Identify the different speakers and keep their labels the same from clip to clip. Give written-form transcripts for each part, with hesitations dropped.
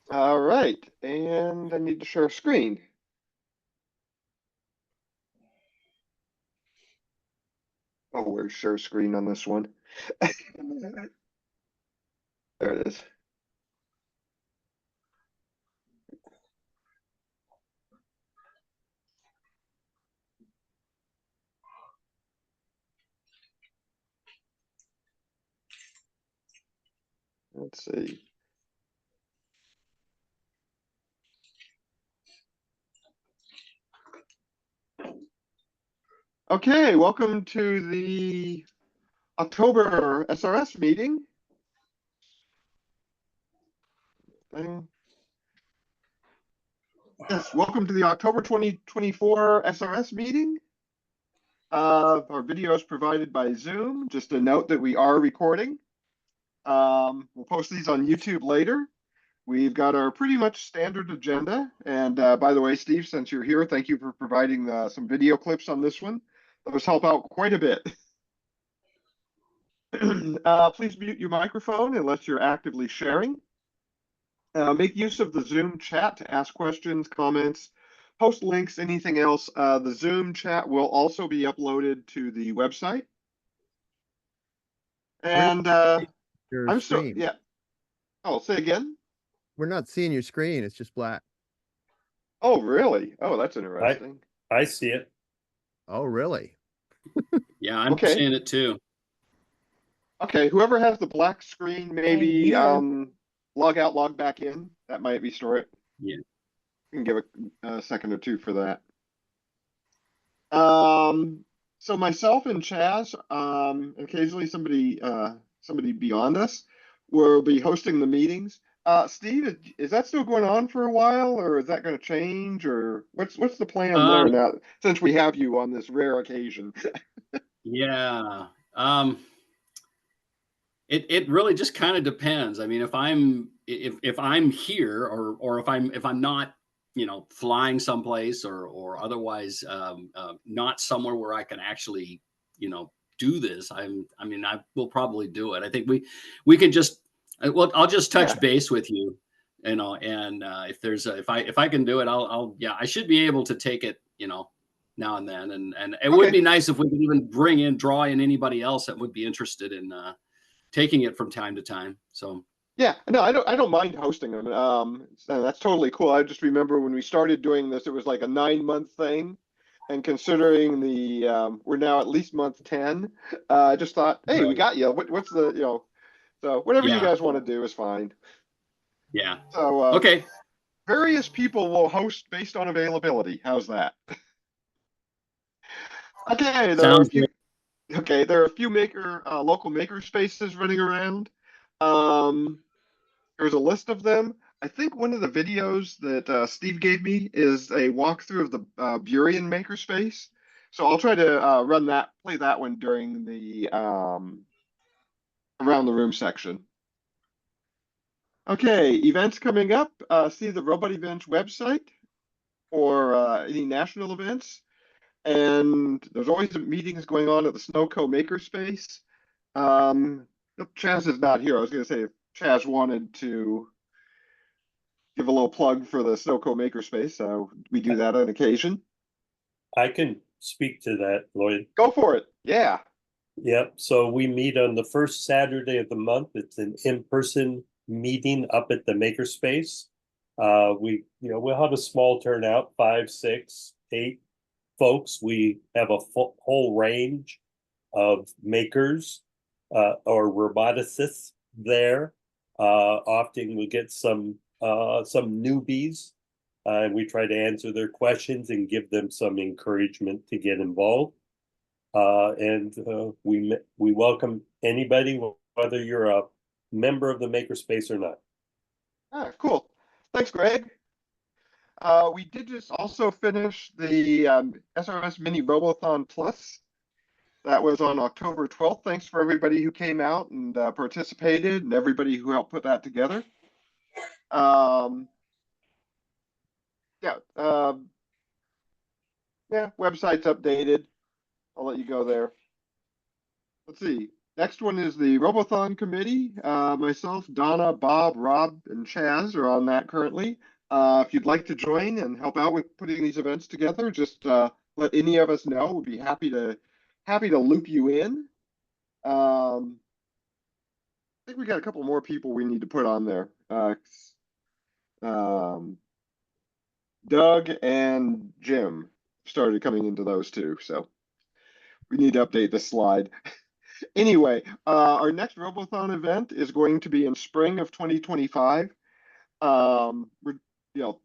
Speaker 1: All right, and I need to share a screen. Oh, where's share screen on this one? There it is. Let's see. Okay, welcome to the October SRS meeting. Yes, welcome to the October 2024 SRS meeting. Our video is provided by Zoom. Just a note that we are recording. We'll post these on YouTube later. We've got our pretty much standard agenda. And by the way, Steve, since you're here, thank you for providing some video clips on this one. Those help out quite a bit. Please mute your microphone unless you're actively sharing. Make use of the Zoom chat to ask questions, comments, post links, anything else. The Zoom chat will also be uploaded to the website. And
Speaker 2: Your
Speaker 1: I'm
Speaker 2: screen.
Speaker 1: yeah. Oh, say again.
Speaker 2: We're not seeing your screen. It's just black.
Speaker 1: Oh, really? Oh, that's interesting.
Speaker 3: I see it.
Speaker 2: Oh, really?
Speaker 4: Yeah, I'm
Speaker 1: Okay.
Speaker 4: seeing it too.
Speaker 1: Okay, whoever has the black screen, maybe log out, log back in. That might restore it.
Speaker 4: Yeah.
Speaker 1: You can give a second or two for that. So myself and Chaz, occasionally somebody beyond us will be hosting the meetings. Steve, is that still going on for a while, or is that going to change, or what's the plan there now since we have you on this rare occasion?
Speaker 4: Yeah. It really just kind of depends. I mean, if I'm here or if I'm not, flying someplace or otherwise not somewhere where I can actually, do this, I will probably do it. I think we can just I'll just touch base with you, and if I can do it, I should be able to take it, now and then. And it would be nice if we could even draw in anybody else that would be interested in taking it from time to time. So
Speaker 1: yeah, no, I don't mind hosting them. That's totally cool. I just remember when we started doing this, it was like a 9-month thing. And considering we're now at least month 10, I just thought, hey, we got you. What's the, so whatever you guys want to do is fine.
Speaker 4: Yeah.
Speaker 1: So
Speaker 4: okay.
Speaker 1: Various people will host based on availability. How's that? Okay, there are a few local maker spaces running around. There's a list of them. I think one of the videos that Steve gave me is a walkthrough of the Burien makerspace. So I'll try to play that one during the around the room section. Okay, events coming up. See the Robot Events website for any national events. And there's always meetings going on at the Snowco Makerspace. Chaz is not here. I was going to say if Chaz wanted to give a little plug for the Snowco Makerspace, we do that on occasion.
Speaker 3: I can speak to that, Lloyd.
Speaker 1: Go for it. Yeah.
Speaker 3: Yep. So we meet on the first Saturday of the month. It's an in-person meeting up at the Makerspace. We'll have a small turnout, 5, 6, 8 folks. We have a whole range of makers or roboticists there. Often we get some newbies, and we try to answer their questions and give them some encouragement to get involved. We welcome anybody, whether you're a member of the Makerspace or not.
Speaker 1: Cool. Thanks, Greg. We did just also finish the SRS Mini Robothon Plus. That was on October 12th. Thanks for everybody who came out and participated and everybody who helped put that together. Website's updated. I'll let you go there. Let's see. Next one is the Robothon committee. Myself, Donna, Bob, Rob, and Chaz are on that currently. If you'd like to join and help out with putting these events together, just let any of us know. We'd be happy to loop you in. I think we got a couple more people we need to put on there. Doug and Jim started coming into those too, so we need to update this slide. Anyway, our next Robothon event is going to be in spring of 2025. We're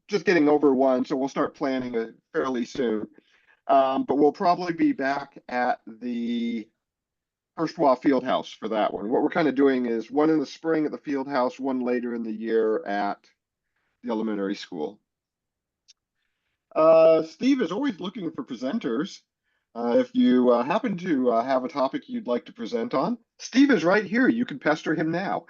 Speaker 1: just getting over one, so we'll start planning it fairly soon. But we'll probably be back at the Hirschwa Fieldhouse for that one. What we're kind of doing is one in the spring at the Fieldhouse, one later in the year at the elementary school. Steve is always looking for presenters. If you happen to have a topic you'd like to present on, Steve is right here. You can pester him now.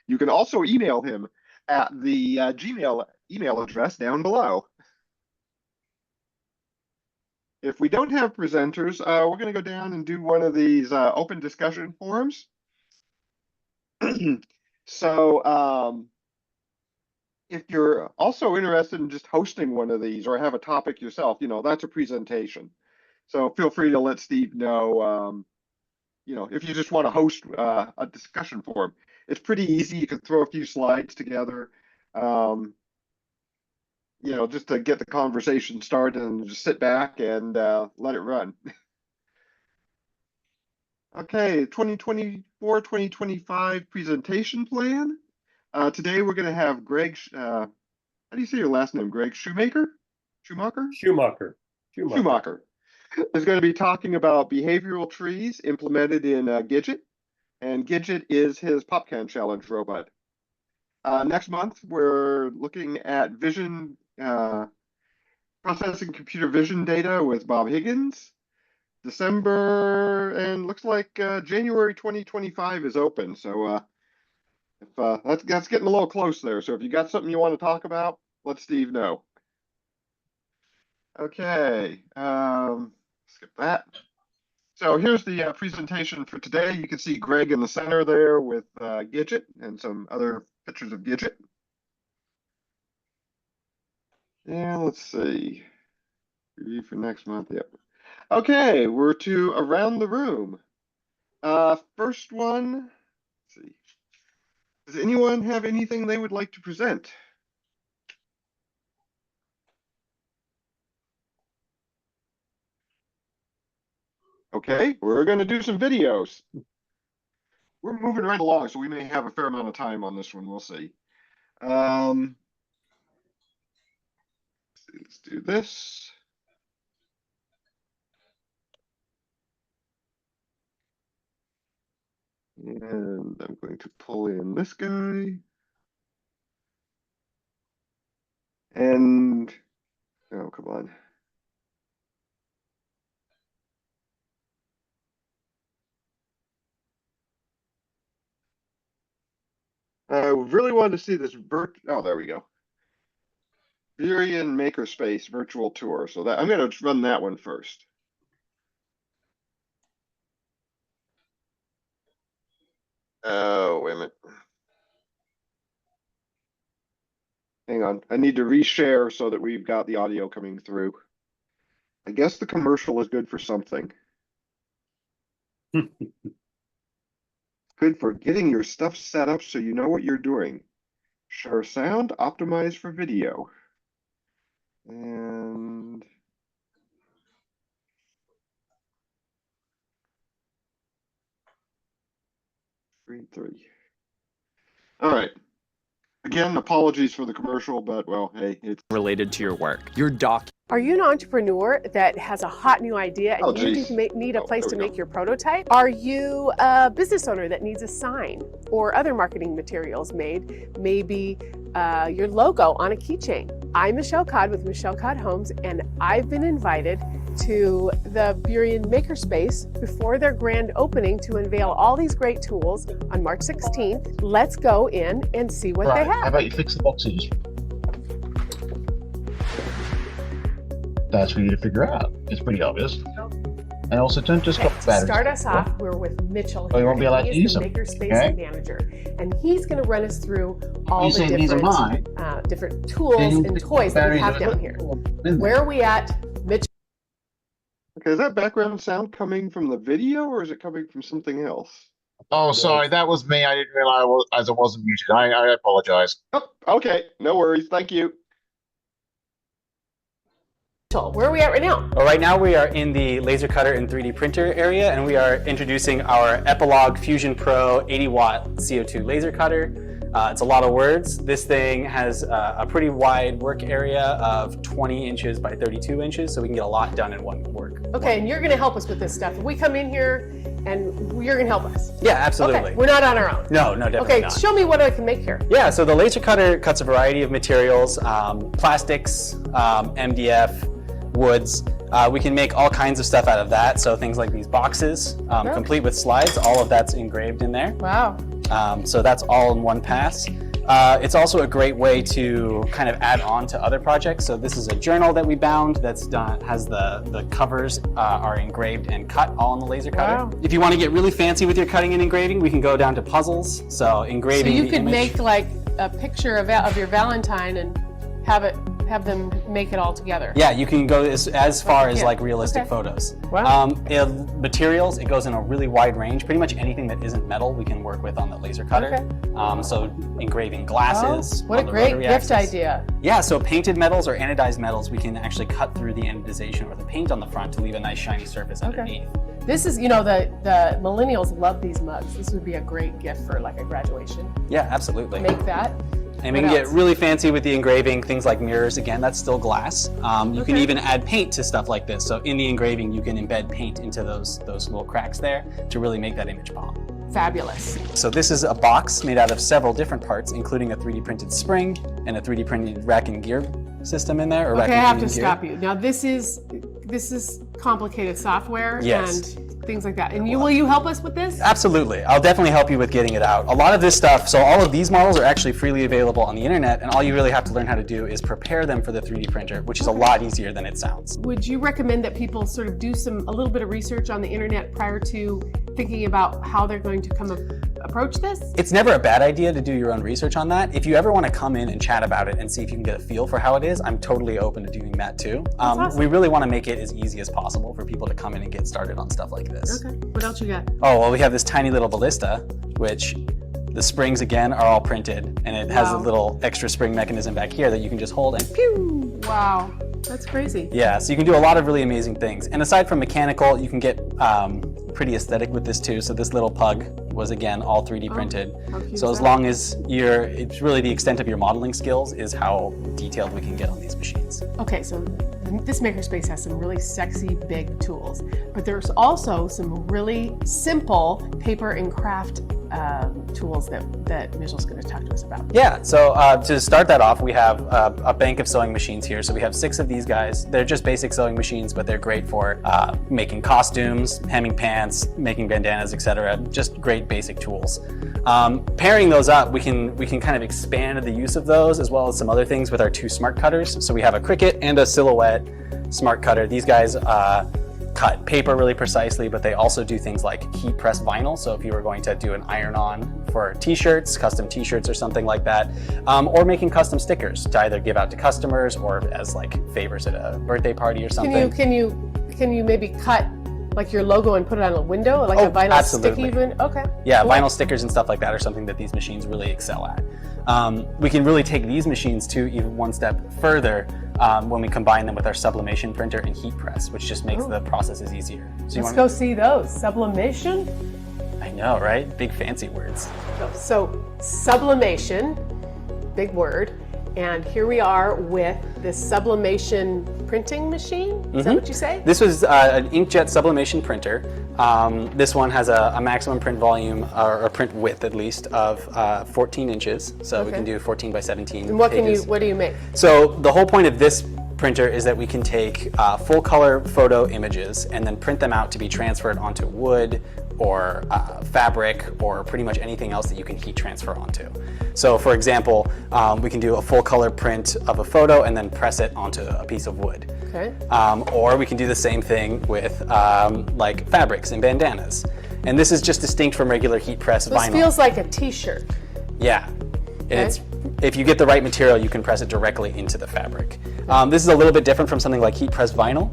Speaker 1: You can also email him at the Gmail email address down below. If we don't have presenters, we're going to go down and do one of these open discussion forums. So if you're also interested in just hosting one of these or have a topic yourself, that's a presentation. So feel free to let Steve know, if you just want to host a discussion forum. It's pretty easy. You can throw a few slides together, just to get the conversation started and just sit back and let it run. Okay, 2024-2025 presentation plan. Today we're going to have Greg, how do you say your last name? Greg Schumacher? Schumacher is going to be talking about behavioral trees implemented in Gidget, and Gidget is his Popcan challenge robot. Next month, we're looking at vision, processing computer vision data with Bob Higgins. December, and looks like January 2025 is open. So if that's getting a little close there. So if you got something you want to talk about, let Steve know. Okay, skip that. So here's the presentation for today. You can see Greg in the center there with Gidget and some other pictures of Gidget. And let's see, review for next month. Yep. Okay, we're to around the room. First one, let's see. Does anyone have anything they would like to present? Okay, we're going to do some videos. We're moving right along, so we may have a fair amount of time on this one. We'll see. Let's do this. And I'm going to pull in this guy. And, oh, come on. I really wanted to see this oh, there we go. Virion Makerspace virtual tour. So that I'm going to run that one first. Oh, wait a minute. Hang on. I need to reshare so that we've got the audio coming through. I guess the commercial is good for something. Good for getting your stuff set up so you know what you're doing. Share sound, optimize for video. And three. All right. Again, apologies for the commercial, but well, hey, it's
Speaker 5: related to your work. Your doc.
Speaker 6: Are you an entrepreneur that has a hot new idea and you need a place to make your prototype? Are you a business owner that needs a sign or other marketing materials made? Maybe your logo on a keychain. I'm Michelle Codd with Michelle Codd Homes, and I've been invited to the Virion Makerspace before their grand opening to unveil all these great tools on March 16th. Let's go in and see what they have.
Speaker 7: How about you fix the boxes? That's for you to figure out. It's pretty obvious. And also, don't just
Speaker 6: Okay,
Speaker 7: got
Speaker 6: to
Speaker 7: batteries.
Speaker 6: start us off, we're with Mitchell
Speaker 7: Oh, you
Speaker 6: here.
Speaker 7: won't be allowed
Speaker 6: and
Speaker 7: to
Speaker 6: he
Speaker 7: use
Speaker 6: is the
Speaker 7: them.
Speaker 6: Makerspace
Speaker 7: Okay.
Speaker 6: manager, and he's going to run us through all
Speaker 7: You
Speaker 6: the
Speaker 7: say these are
Speaker 6: different
Speaker 7: mine.
Speaker 6: different tools
Speaker 7: Then you
Speaker 6: and
Speaker 7: just
Speaker 6: toys that we
Speaker 7: batteries
Speaker 6: have
Speaker 7: are
Speaker 6: down here.
Speaker 7: in there.
Speaker 6: Where are we at, Mitchell?
Speaker 1: Okay, is that background sound coming from the video or is it coming from something else?
Speaker 7: Oh, sorry, that was me. I didn't realize I wasn't muted. I apologize.
Speaker 1: Oh, okay, no worries. Thank you.
Speaker 6: Where are we at right now?
Speaker 8: Well, right now we are in the laser cutter and 3D printer area, and we are introducing our Epilogue Fusion Pro 80-watt CO2 laser cutter. It's a lot of words. This thing has a pretty wide work area of 20 inches by 32 inches, so we can get a lot done in one work.
Speaker 6: Okay, and you're going to help us with this stuff. If we come in here and you're going to help us.
Speaker 8: Yeah, absolutely.
Speaker 6: Okay, we're not on our own.
Speaker 8: No, definitely
Speaker 6: Okay,
Speaker 8: not.
Speaker 6: show me what I can make here.
Speaker 8: Yeah, so the laser cutter cuts a variety of materials, plastics, MDF, woods. We can make all kinds of stuff out of that. So things like these boxes, complete with slides, all of that's engraved in there.
Speaker 6: Wow.
Speaker 8: So that's all in one pass. It's also a great way to kind of add on to other projects. So this is a journal that we bound that's done, has the covers are engraved and cut all in the laser cutter.
Speaker 6: Wow.
Speaker 8: If you want to get really fancy with your cutting and engraving, we can go down to puzzles. So engraving
Speaker 6: So you
Speaker 8: the
Speaker 6: could
Speaker 8: image.
Speaker 6: make like a picture of your Valentine and have them make it all together.
Speaker 8: Yeah, you can go as far as
Speaker 6: Yeah.
Speaker 8: like realistic
Speaker 6: Okay.
Speaker 8: photos.
Speaker 6: Wow.
Speaker 8: Materials, it goes in a really wide range. Pretty much anything that isn't metal, we can work with on the laser cutter.
Speaker 6: Okay.
Speaker 8: So engraving glasses.
Speaker 6: Oh, what a
Speaker 8: on the
Speaker 6: great
Speaker 8: rotary
Speaker 6: gift
Speaker 8: axis.
Speaker 6: idea.
Speaker 8: Yeah, so painted metals or anodized metals, we can actually cut through the anodization or the paint on the front to leave a nice shiny surface underneath.
Speaker 6: This is, the millennials love these mugs. This would be a great gift for like a graduation.
Speaker 8: Yeah, absolutely.
Speaker 6: Make that.
Speaker 8: And we
Speaker 6: What
Speaker 8: can get
Speaker 6: else?
Speaker 8: really fancy with the engraving, things like mirrors. Again, that's still glass. You can
Speaker 6: Okay.
Speaker 8: even add paint to stuff like this. So in the engraving, you can embed paint into those little cracks there to really make that image pop.
Speaker 6: Fabulous.
Speaker 8: So this is a box made out of several different parts, including a 3D printed spring and a 3D printed rack and gear system in there. Or rack
Speaker 6: Okay, I
Speaker 8: and
Speaker 6: have to
Speaker 8: gear.
Speaker 6: stop you. Now this is complicated software
Speaker 8: Yes.
Speaker 6: and things like that. And will you help us with this?
Speaker 8: Absolutely. I'll definitely help you with getting it out. A lot of this stuff, so all of these models are actually freely available on the internet, and all you really have to learn how to do is prepare them for the 3D printer, which is a lot easier than it sounds.
Speaker 6: Would you recommend that people sort of do a little bit of research on the internet prior to thinking about how they're going to approach this?
Speaker 8: It's never a bad idea to do your own research on that. If you ever want to come in and chat about it and see if you can get a feel for how it is, I'm totally open to doing that too.
Speaker 6: Awesome.
Speaker 8: We really want to make it as easy as possible for people to come in and get started on stuff like this.
Speaker 6: Okay, what else you got?
Speaker 8: Oh, well, we have this tiny little ballista, which the springs again are all printed, and it has a
Speaker 6: Wow.
Speaker 8: little extra spring mechanism back here that you can just hold and pew!
Speaker 6: Wow, that's crazy.
Speaker 8: Yeah, so you can do a lot of really amazing things. And aside from mechanical, you can get pretty aesthetic with this too. So this little pug was again all 3D printed.
Speaker 6: How cute
Speaker 8: So
Speaker 6: is
Speaker 8: as
Speaker 6: that?
Speaker 8: long as it's really the extent of your modeling skills is how detailed we can get on these machines.
Speaker 6: Okay, so this makerspace has some really sexy big tools, but there's also some really simple paper and craft tools that Mitchell's going to talk to us about.
Speaker 8: Yeah, so to start that off, we have a bank of sewing machines here. So we have 6 of these guys. They're just basic sewing machines, but they're great for making costumes, hemming pants, making bandanas, etc. Just great basic tools. Pairing those up, we can kind of expand the use of those as well as some other things with our 2 smart cutters. So we have a Cricut and a Silhouette smart cutter. These guys cut paper really precisely, but they also do things like heat press vinyl. So if you were going to do an iron-on for t-shirts, custom t-shirts or something like that, or making custom stickers to either give out to customers or as like favors at a birthday party or something.
Speaker 6: Can you maybe cut like your logo and put it on a window, like a vinyl
Speaker 8: absolutely.
Speaker 6: sticky even? Okay.
Speaker 8: Yeah,
Speaker 6: Cool.
Speaker 8: vinyl stickers and stuff like that are something that these machines really excel at. We can really take these machines to even one step further when we combine them with our sublimation printer and heat press, which just makes the processes easier. So
Speaker 6: Let's go see those. Sublimation.
Speaker 8: I know, right? Big fancy words.
Speaker 6: So sublimation, big word. And here we are with the sublimation printing machine. Is that what you say?
Speaker 8: This was an inkjet sublimation printer. This one has a maximum print volume, or print width at least, of 14 inches. So we can do 14 by 17
Speaker 6: And what
Speaker 8: pages.
Speaker 6: do you make?
Speaker 8: So the whole point of this printer is that we can take full color photo images and then print them out to be transferred onto wood or fabric or pretty much anything else that you can heat transfer onto. So for example, we can do a full color print of a photo and then press it onto a piece of wood.
Speaker 6: Okay.
Speaker 8: Or we can do the same thing with like fabrics and bandanas. And this is just distinct from regular heat press vinyl.
Speaker 6: This feels like a t-shirt.
Speaker 8: Yeah. It's, if you get the right material, you can press it directly into the fabric. This is a little bit different from something like heat press vinyl,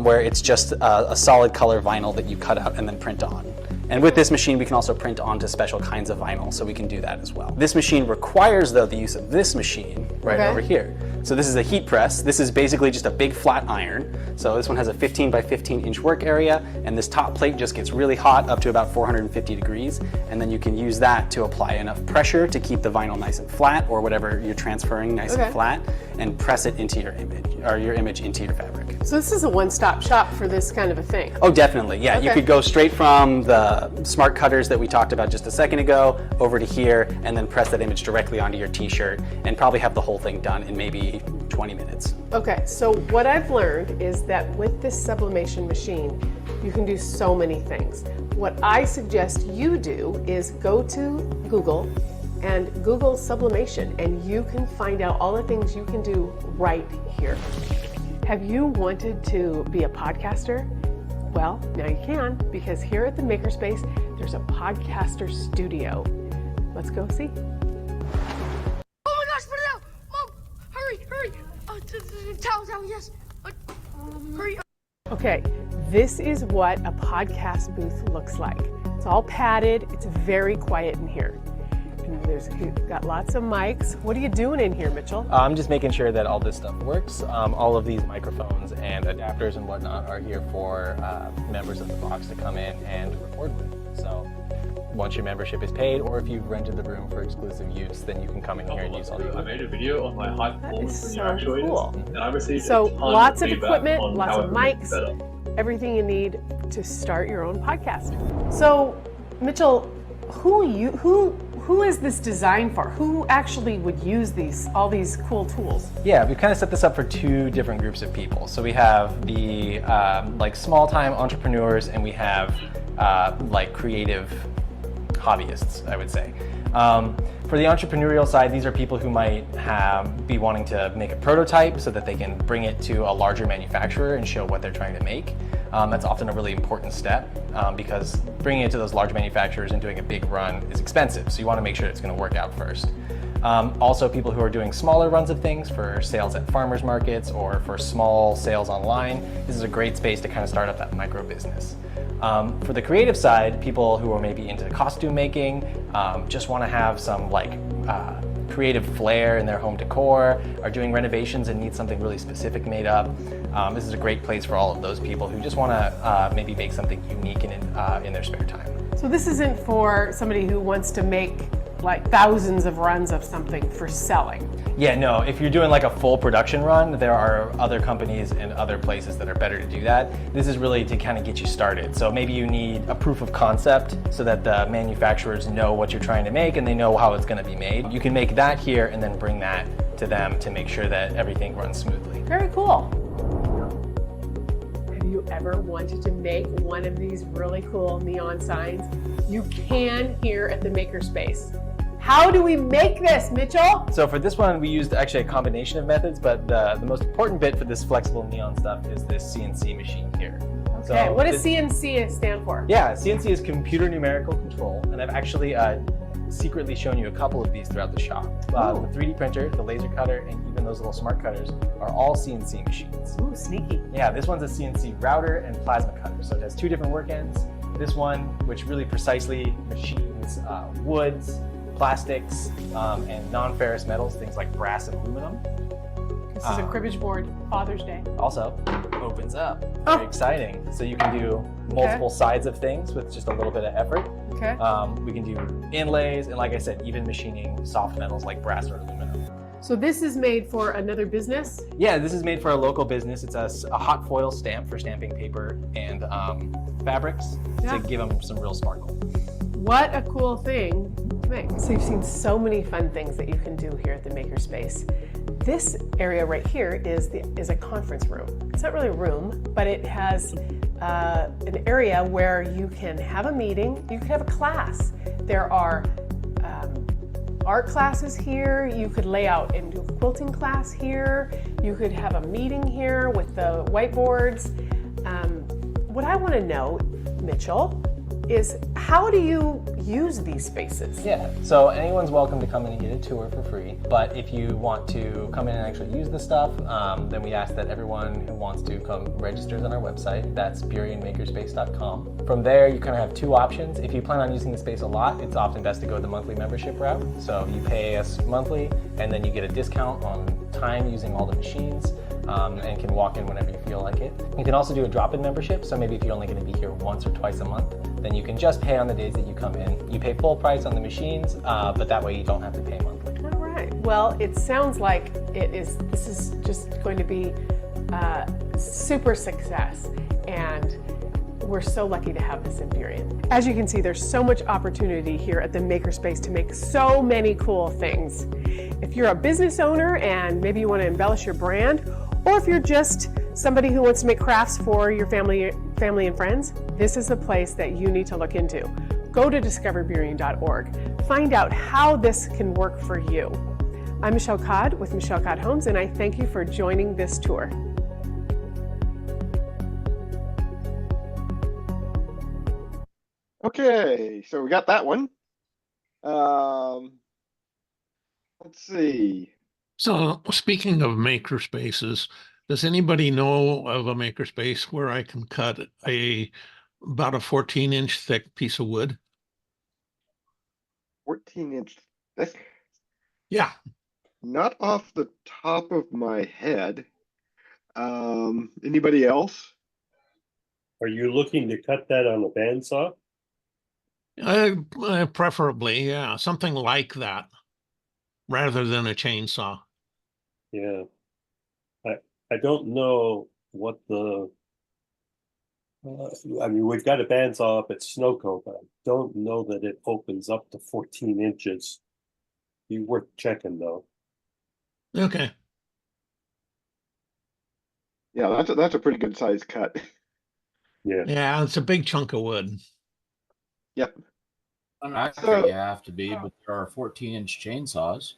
Speaker 8: where it's just a solid color vinyl that you cut out and then print on. And with this machine, we can also print onto special kinds of vinyl, so we can do that as well. This machine requires, though, the use of this machine right over here. So this is a heat press. This is basically just a big flat iron. So this one has a 15 by 15 inch work area, and this top plate just gets really hot up to about 450 degrees. And then you can use that to apply enough pressure to keep the vinyl nice and flat, or whatever you're transferring nice and flat, and press it into your image, or your image into your fabric.
Speaker 6: So this is a one-stop shop for this kind of a thing.
Speaker 8: Oh, definitely. Yeah, you could go straight from the smart cutters that we talked about just a second ago over to here, and then press that image directly onto your t-shirt, and probably have the whole thing done in maybe 20 minutes.
Speaker 6: Okay, so what I've learned is that with this sublimation machine, you can do so many things. What I suggest you do is go to Google and Google sublimation, and you can find out all the things you can do right here. Have you wanted to be a podcaster? Well, now you can, because here at the Makerspace, there's a podcaster studio. Let's go see.
Speaker 9: Oh my gosh, put it out! Mom, hurry, hurry! Towel, yes. Hurry.
Speaker 6: Okay, this is what a podcast booth looks like. It's all padded, it's very quiet in here. And you've got lots of mics. What are you doing in here, Mitchell?
Speaker 10: I'm just making sure that all this stuff works. All of these microphones and adapters and whatnot are here for members of the box to come in and record with. So once your membership is paid, or if you've rented the room for exclusive use, then you can come in here and use all the equipment.
Speaker 11: I made a video on my high performance
Speaker 6: That is
Speaker 11: linear actuators,
Speaker 6: cool.
Speaker 11: and I received
Speaker 6: So
Speaker 11: a ton
Speaker 6: lots of
Speaker 11: feedback
Speaker 6: equipment,
Speaker 11: on
Speaker 6: lots
Speaker 11: how
Speaker 6: of
Speaker 11: it makes it
Speaker 6: mics,
Speaker 11: better.
Speaker 6: everything you need to start your own podcast. So, Mitchell, who is this designed for? Who actually would use all these cool tools?
Speaker 10: Yeah, we've kind of set this up for two different groups of people. So we have the like small-time entrepreneurs, and we have like creative hobbyists, I would say. For the entrepreneurial side, these are people who might be wanting to make a prototype so that they can bring it to a larger manufacturer and show what they're trying to make. That's often a really important step because bringing it to those large manufacturers and doing a big run is expensive, so you want to make sure it's going to work out first. Also, people who are doing smaller runs of things for sales at farmers markets or for small sales online, this is a great space to kind of start up that micro business. For the creative side, people who are maybe into costume making, just want to have some like creative flair in their home decor, are doing renovations and need something really specific made up. This is a great place for all of those people who just want to maybe make something unique in their spare time.
Speaker 6: So this isn't for somebody who wants to make like thousands of runs of something for selling.
Speaker 10: Yeah, no, if you're doing like a full production run, there are other companies and other places that are better to do that. This is really to kind of get you started. So maybe you need a proof of concept so that the manufacturers know what you're trying to make and they know how it's going to be made. You can make that here and then bring that to them to make sure that everything runs smoothly.
Speaker 6: Very cool. Have you ever wanted to make one of these really cool neon signs? You can here at the Makerspace. How do we make this, Mitchell?
Speaker 10: So for this one, we used actually a combination of methods, but the most important bit for this flexible neon stuff is this CNC machine here.
Speaker 6: Okay,
Speaker 10: So
Speaker 6: what does CNC stand for?
Speaker 10: Yeah, CNC is computer numerical control, and I've actually secretly shown you a couple of these throughout the shop. The 3D printer, the laser cutter, and even those little smart cutters are all CNC machines.
Speaker 6: Ooh, sneaky.
Speaker 10: Yeah, this one's a CNC router and plasma cutter, so it has two different work ends. This one, which really precisely machines woods, plastics, and non-ferrous metals, things like brass and aluminum.
Speaker 6: This is a cribbage board, Father's Day.
Speaker 10: Also opens up. Very exciting. So you can do multiple sides of things with just a little bit of effort.
Speaker 6: Okay.
Speaker 10: We can do inlays, and like I said, even machining soft metals like brass or aluminum.
Speaker 6: So this is made for another business?
Speaker 10: Yeah, this is made for a local business. It's a hot foil stamp for stamping paper and fabrics to give them some real sparkle.
Speaker 6: What a cool thing to make. So you've seen so many fun things that you can do here at the Makerspace. This area right here is a conference room. It's not really a room, but it has an area where you can have a meeting, you can have a class. There are art classes here. You could lay out and do a quilting class here. You could have a meeting here with the whiteboards. What I want to know, Mitchell, is how do you use these spaces?
Speaker 10: Yeah, so anyone's welcome to come in and get a tour for free, but if you want to come in and actually use the stuff, then we ask that everyone who wants to come registers on our website. That's burionmakerspace.com. From there, you kind of have two options. If you plan on using the space a lot, it's often best to go the monthly membership route. So you pay us monthly, and then you get a discount on time using all the machines. And can walk in whenever you feel like it. You can also do a drop-in membership, so maybe if you're only going to be here once or twice a month, then you can just pay on the days that you come in. You pay full price on the machines, but that way you don't have to pay monthly.
Speaker 6: All right. Well, it sounds like this is just going to be super success, and we're so lucky to have this in Burien. As you can see, there's so much opportunity here at the Makerspace to make so many cool things. If you're a business owner and maybe you want to embellish your brand, or if you're just somebody who wants to make crafts for your family and friends, this is the place that you need to look into. Go to discoverburien.org. Find out how this can work for you. I'm Michelle Codd with Michelle Codd Homes, and I thank you for joining this tour.
Speaker 1: Okay, so we got that one. Let's see.
Speaker 12: So speaking of makerspaces, does anybody know of a makerspace where I can cut about a 14-inch thick piece of wood?
Speaker 1: 14-inch thick?
Speaker 12: Yeah.
Speaker 1: Not off the top of my head. Anybody else?
Speaker 3: Are you looking to cut that on a bandsaw?
Speaker 12: Preferably, yeah, something like that, rather than a chainsaw.
Speaker 3: Yeah. I don't know what the, I mean, we've got a bandsaw up at Snowcone, but I don't know that it opens up to 14 inches. Be worth checking though.
Speaker 12: Okay.
Speaker 1: Yeah, that's a pretty good size cut.
Speaker 3: Yeah.
Speaker 12: Yeah, it's a big chunk of wood.
Speaker 1: Yep.
Speaker 11: Not accurate you have to be, but there are 14-inch chainsaws.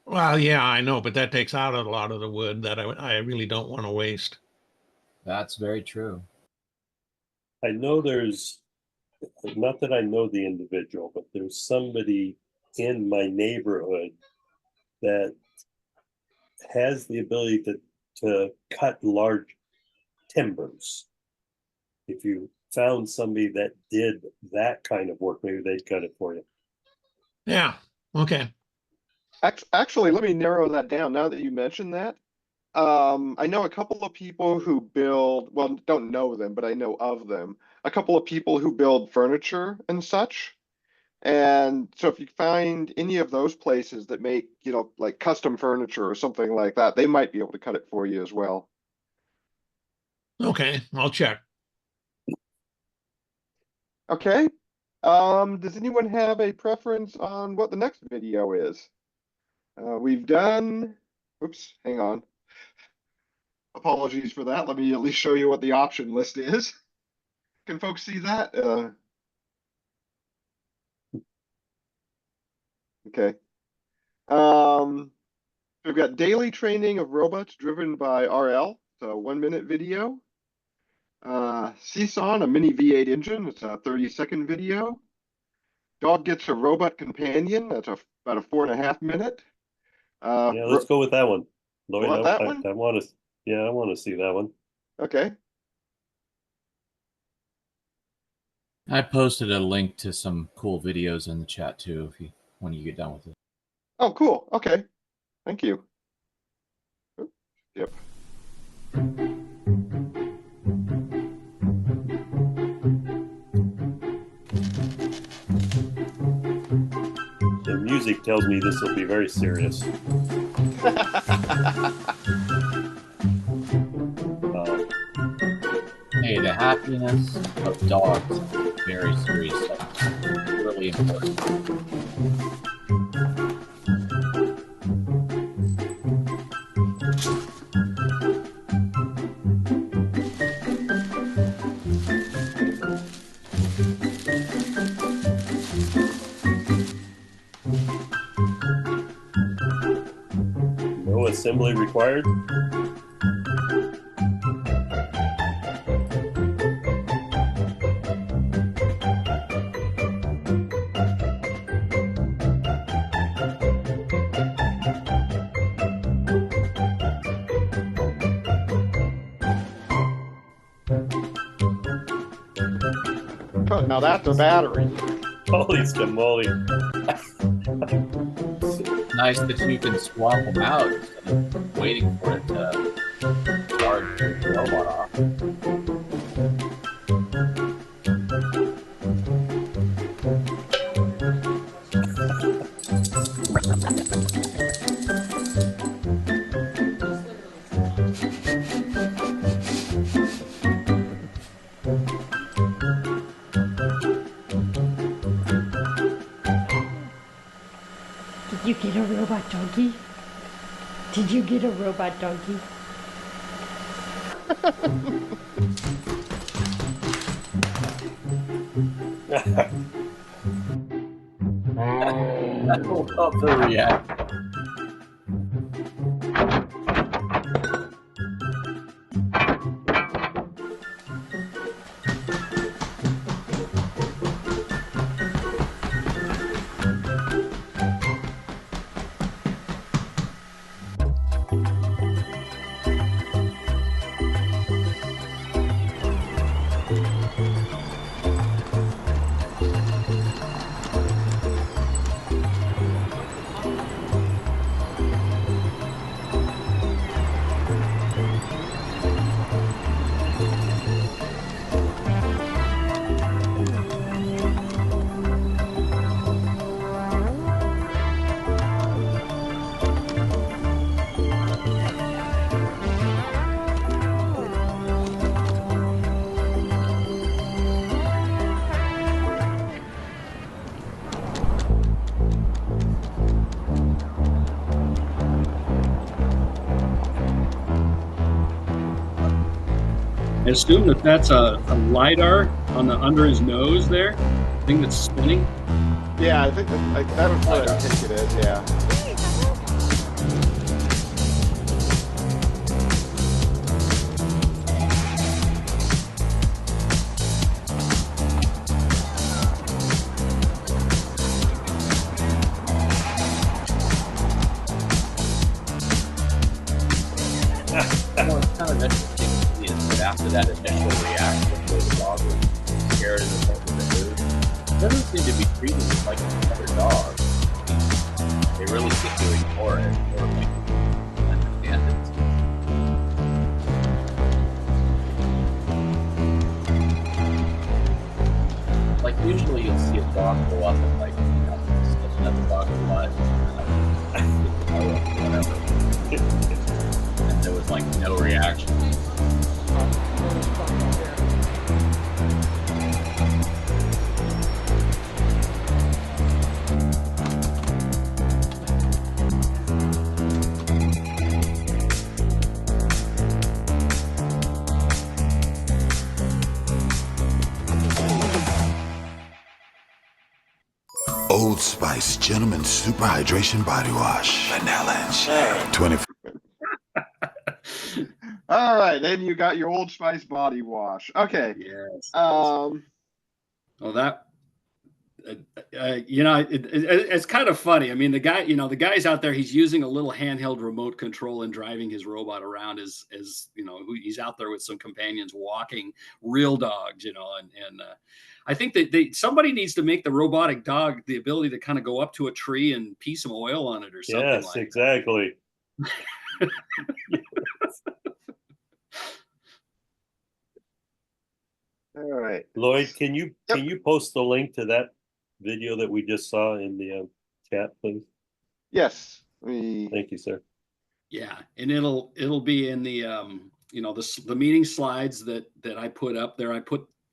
Speaker 12: Well, yeah, I know, but that takes out a lot of the wood that I really don't want to waste.
Speaker 11: That's very true.
Speaker 3: I know there's, not that I know the individual, but there's somebody in my neighborhood that has the ability to cut large timbers. If you found somebody that did that kind of work, maybe they'd cut it for you.
Speaker 12: Yeah, okay.
Speaker 1: Actually, let me narrow that down now that you mentioned that. I know a couple of people who build, well, don't know them, but I know of them. A couple of people who build furniture and such. And so if you find any of those places that make, like custom furniture or something like that, they might be able to cut it for you as well.
Speaker 12: Okay, I'll check.
Speaker 1: Okay. Does anyone have a preference on what the next video is? We've done, oops, hang on. Apologies for that. Let me at least show you what the option list is. Can folks see that? Okay. We've got daily training of robots driven by RL. It's a 1-minute video. Seesaw, a mini V8 engine. It's a 30-second video. Dog gets a robot companion. That's about a 4.5 minute.
Speaker 3: Yeah, let's go with that one. Lloyd,
Speaker 1: Want that one?
Speaker 3: I want to. Yeah, I want to see that one.
Speaker 1: Okay.
Speaker 11: I posted a link to some cool videos in the chat too, when you get done with it.
Speaker 1: Oh, cool. Okay. Thank you. Yep.
Speaker 3: The music tells me this will be very serious.
Speaker 11: Hey, the happiness of dogs is very serious. It's really important.
Speaker 3: assembly required.
Speaker 1: Oh, now that's a battery.
Speaker 3: Holy scamoly.
Speaker 11: Nice that you can swap them out instead of waiting for it to charge the robot off.
Speaker 9: Did you get a robot donkey? Did you get a robot donkey?
Speaker 11: I love the reaction.
Speaker 4: I assume that that's a LiDAR on the under his nose there, thing that's spinning.
Speaker 1: Yeah, I think that was what I think it is, yeah.
Speaker 11: Well, it's kind of interesting to see is that after that initial reaction where the dog was scared and the mood, it doesn't seem to be treating it like another dog. They really seem to ignore it or like understand it. Like usually you'll see a dog go up and like stiff another dog in the butt and whatever. And there was like no reaction.
Speaker 13: Old Spice Gentleman's Super Hydration Body Wash. Vanilla and shea. 24.
Speaker 1: All right, then you got your Old Spice body wash. Okay.
Speaker 4: Yes.
Speaker 1: Um.
Speaker 4: Well, that it's kind of funny. I mean, the guy's out there. He's using a little handheld remote control and driving his robot around as he's out there with some companions walking real dogs. And I think that somebody needs to make the robotic dog the ability to kind of go up to a tree and pee some oil on it or something.
Speaker 3: Yes,
Speaker 4: like
Speaker 3: exactly.
Speaker 1: All right,
Speaker 3: Lloyd, can you post the link to that video that we just saw in the chat, please?
Speaker 1: Yes.
Speaker 3: Thank you, sir.
Speaker 4: Yeah, and it'll be in the the meeting slides that I put up there. I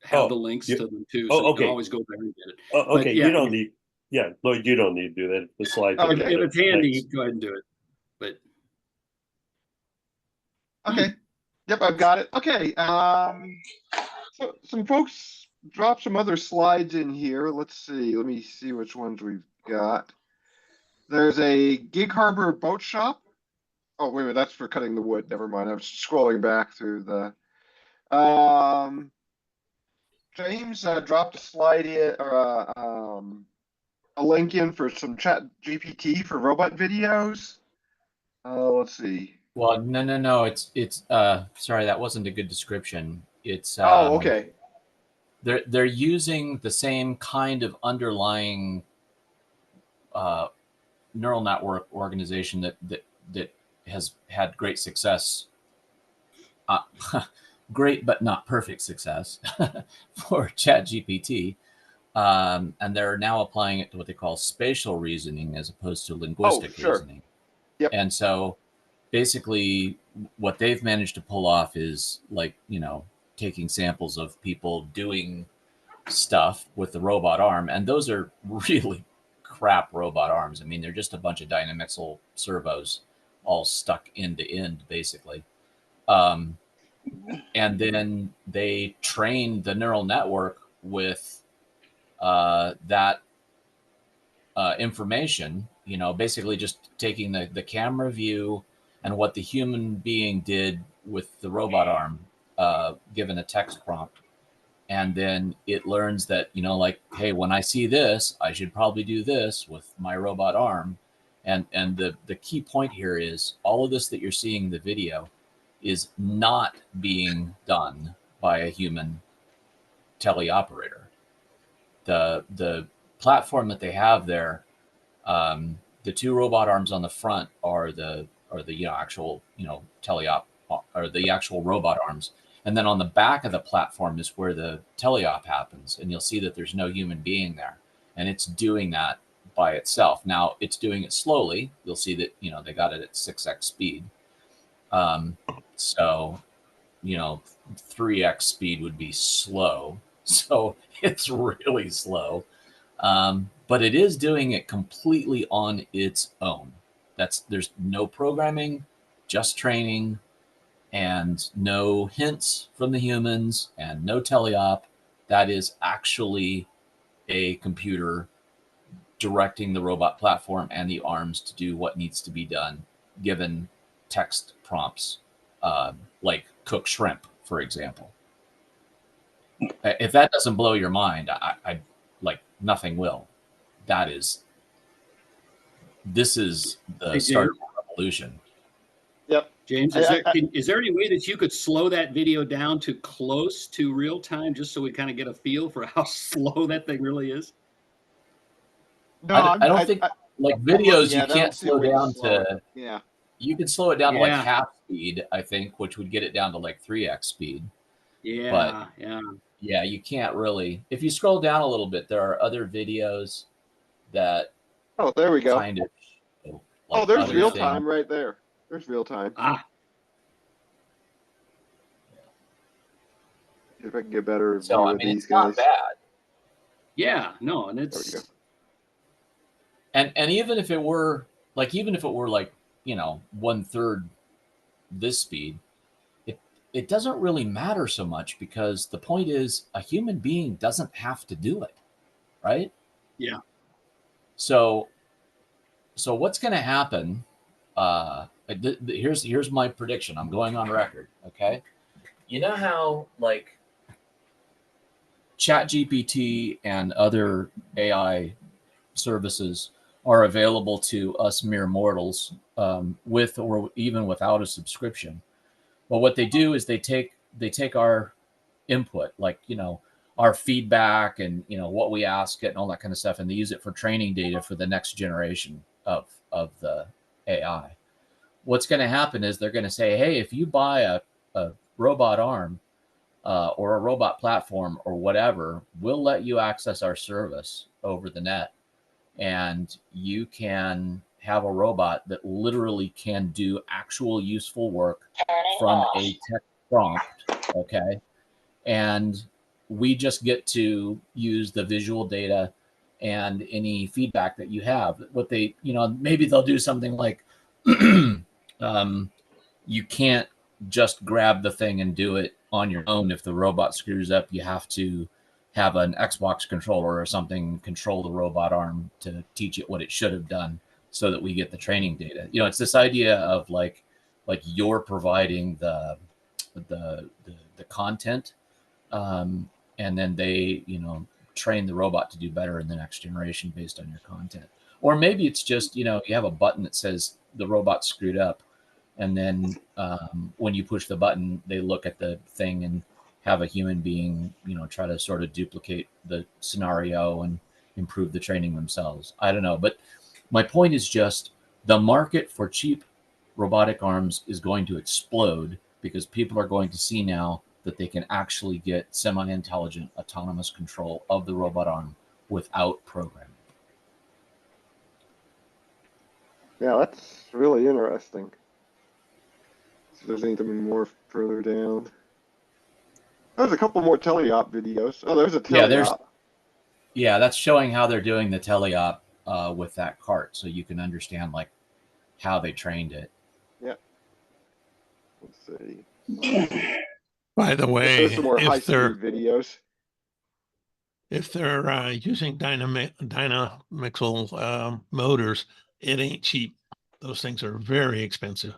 Speaker 4: have the links to them too, so you can always go there and get it.
Speaker 3: Oh, okay, you don't need. Yeah, Lloyd, you don't need to do that. The slides.
Speaker 4: If it's handy, go ahead and do it. But
Speaker 1: okay, yep, I've got it. Okay, so some folks dropped some other slides in here. Let's see. Let me see which ones we've got. There's a Gig Harbor boat shop Oh, wait a minute, that's for cutting the wood. Never mind. I was scrolling back through the, James dropped a slide in, or a link in for some chat GPT for robot videos. Let's see.
Speaker 11: Well, no. It's sorry, that wasn't a good description. It's
Speaker 1: Oh, okay.
Speaker 11: They're using the same kind of underlying neural network organization that has had great success, great but not perfect success for ChatGPT. And they're now applying it to what they call spatial reasoning as opposed to linguistic reasoning.
Speaker 1: Yep.
Speaker 11: And so basically what they've managed to pull off is like, taking samples of people doing stuff with the robot arm. And those are really crap robot arms. I mean, they're just a bunch of Dynamixel servos all stuck end to end, basically. And then they trained the neural network with that information, basically just taking the camera view and what the human being did with the robot arm, given a text prompt. And then it learns that, like, hey, when I see this, I should probably do this with my robot arm. And the key point here is all of this that you're seeing in the video is not being done by a human teleoperator. The platform that they have there, the two robot arms on the front are the actual teleop, or the actual robot arms, and then on the back of the platform is where the teleop happens, and you'll see that there's no human being there, and it's doing that by itself. Now it's doing it slowly. You'll see that they got it at 6x speed. So 3x speed would be slow. So it's really slow. But it is doing it completely on its own. There's no programming, just training, and no hints from the humans and no teleop. That is actually a computer directing the robot platform and the arms to do what needs to be done, given text prompts, like cook shrimp, for example. If that doesn't blow your mind, I like nothing will. This is the start of a revolution.
Speaker 1: Yep.
Speaker 4: James, is there any way that you could slow that video down to close to real time, just so we kind of get a feel for how slow that thing really is?
Speaker 1: No,
Speaker 11: I don't think like videos
Speaker 1: yeah,
Speaker 11: you can't slow down to.
Speaker 1: Yeah.
Speaker 11: You can slow it down to like half speed, I think, which would get it down to like 3x speed.
Speaker 4: Yeah,
Speaker 11: but
Speaker 4: yeah,
Speaker 11: you can't really. If you scroll down a little bit, there are other videos that.
Speaker 1: Oh, there we go.
Speaker 11: Kind of. Like
Speaker 1: there's real time right there. There's real time. If I can get better view of these
Speaker 11: it's
Speaker 1: guys.
Speaker 11: Not bad.
Speaker 4: Yeah, no, and it's.
Speaker 1: There we go.
Speaker 11: And even if it were like 1/3 this speed, it doesn't really matter so much, because the point is a human being doesn't have to do it, right?
Speaker 4: Yeah.
Speaker 11: So what's going to happen? Here's my prediction. I'm going on record. Okay. You know how like ChatGPT and other AI services are available to us mere mortals, with or even without a subscription. Well, what they do is they take our input, like our feedback and what we ask it and all that kind of stuff, and they use it for training data for the next generation of the AI. What's going to happen is they're going to say, hey, if you buy a robot arm or a robot platform or whatever, we'll let you access our service over the net, and you can have a robot that literally can do actual useful work from a text prompt. Okay. And we just get to use the visual data and any feedback that you have. What they, maybe they'll do something like, you can't just grab the thing and do it on your own. If the robot screws up, you have to have an Xbox controller or something control the robot arm to teach it what it should have done, so that we get the training data. You know, it's this idea of like you're providing the content, and then they, you know, train the robot to do better in the next generation based on your content. Or maybe it's just, you know, you have a button that says the robot screwed up, and then when you push the button, they look at the thing and have a human being, you know, try to sort of duplicate the scenario and improve the training themselves. I don't know, but my point is just the market for cheap robotic arms is going to explode because people are going to see now that they can actually get semi-intelligent autonomous control of the robot arm without programming.
Speaker 1: Yeah, that's really interesting. If there's anything more further down. There's a couple more teleop videos. Oh, there's a teleop.
Speaker 11: Yeah, that's showing how they're doing the teleop with that cart, so you can understand like how they trained it.
Speaker 1: Yeah. Let's see.
Speaker 12: By the way,
Speaker 1: there's some more high-speed videos.
Speaker 12: If they're using dynamical motors, it ain't cheap. Those things are very expensive.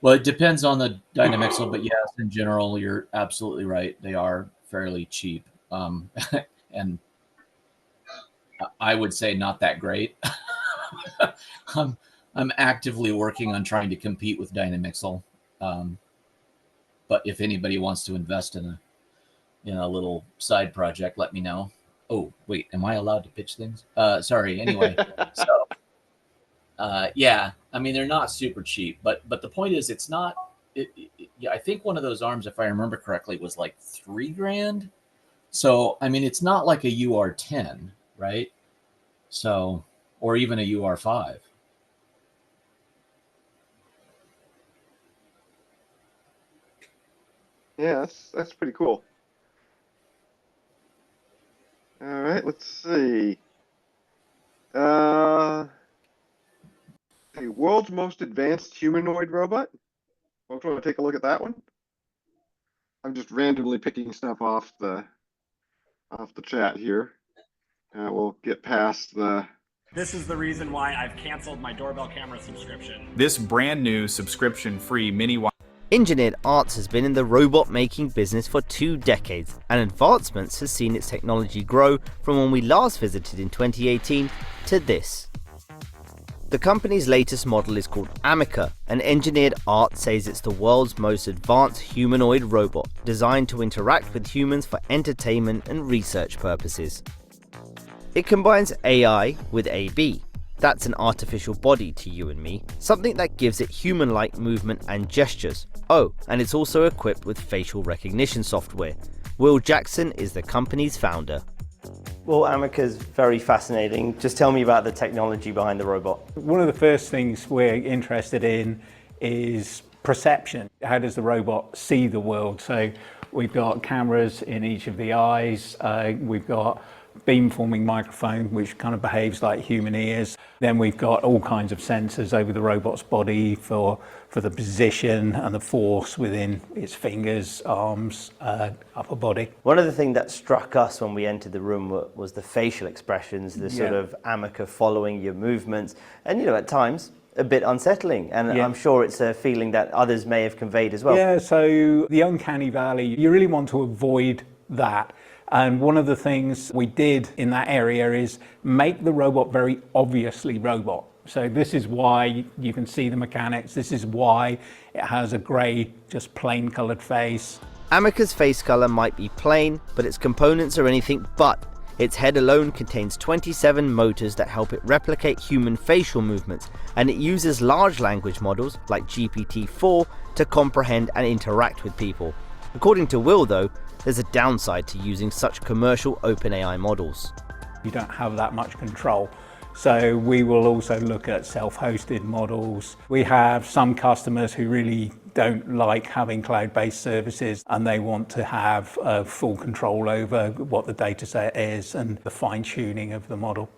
Speaker 11: Well, it depends on the Dynamixel, but yes, in general, you're absolutely right. They are fairly cheap, and I would say not that great. I'm actively working on trying to compete with Dynamixel, but if anybody wants to invest in a little side project, let me know. Oh, wait, am I allowed to pitch things? Sorry. Anyway, so. Yeah, I mean, they're not super cheap, but the point is, it's not. I think one of those arms, if I remember correctly, was like $3,000. So I mean, it's not like a UR10, right? So, or even a UR5.
Speaker 1: Yeah, that's pretty cool. All right, let's see. The world's most advanced humanoid robot. Folks want to take a look at that one? I'm just randomly picking stuff off the chat here. We'll get past the.
Speaker 14: This is the reason why I've canceled my doorbell camera subscription.
Speaker 5: This brand new subscription-free mini.
Speaker 15: Engineered Arts has been in the robot making business for 2 decades, and Advancements has seen its technology grow from when we last visited in 2018 to this. The company's latest model is called Amica, and Engineered Art says it's the world's most advanced humanoid robot, designed to interact with humans for entertainment and research purposes. It combines AI with AB. That's an artificial body to you and me, something that gives it human-like movement and gestures. Oh, and it's also equipped with facial recognition software. Will Jackson is the company's founder.
Speaker 16: Well, Amica is very fascinating. Just tell me about the technology behind the robot.
Speaker 17: One of the first things we're interested in is perception. How does the robot see the world? So we've got cameras in each of the eyes. We've got beamforming microphone, which kind of behaves like human ears. Then we've got all kinds of sensors over the robot's body for the position and the force within its fingers, arms, upper body.
Speaker 16: One of the things that struck us when we entered the room was the facial expressions, the sort of Amica following your movements, and you know, at times a bit unsettling, and I'm sure it's a feeling that others may have conveyed as well.
Speaker 17: Yeah, so the uncanny valley, you really want to avoid that. And one of the things we did in that area is make the robot very obviously robot. So this is why you can see the mechanics. This is why it has a grey, just plain coloured face.
Speaker 15: Amica's face colour might be plain, but its components are anything but. Its head alone contains 27 motors that help it replicate human facial movements, and it uses large language models like GPT-4 to comprehend and interact with people. According to Will, though, there's a downside to using such commercial OpenAI models.
Speaker 17: You don't have that much control. So we will also look at self-hosted models. We have some customers who really don't like having cloud-based services, and they want to have full control over what the data set is and the fine-tuning of the model.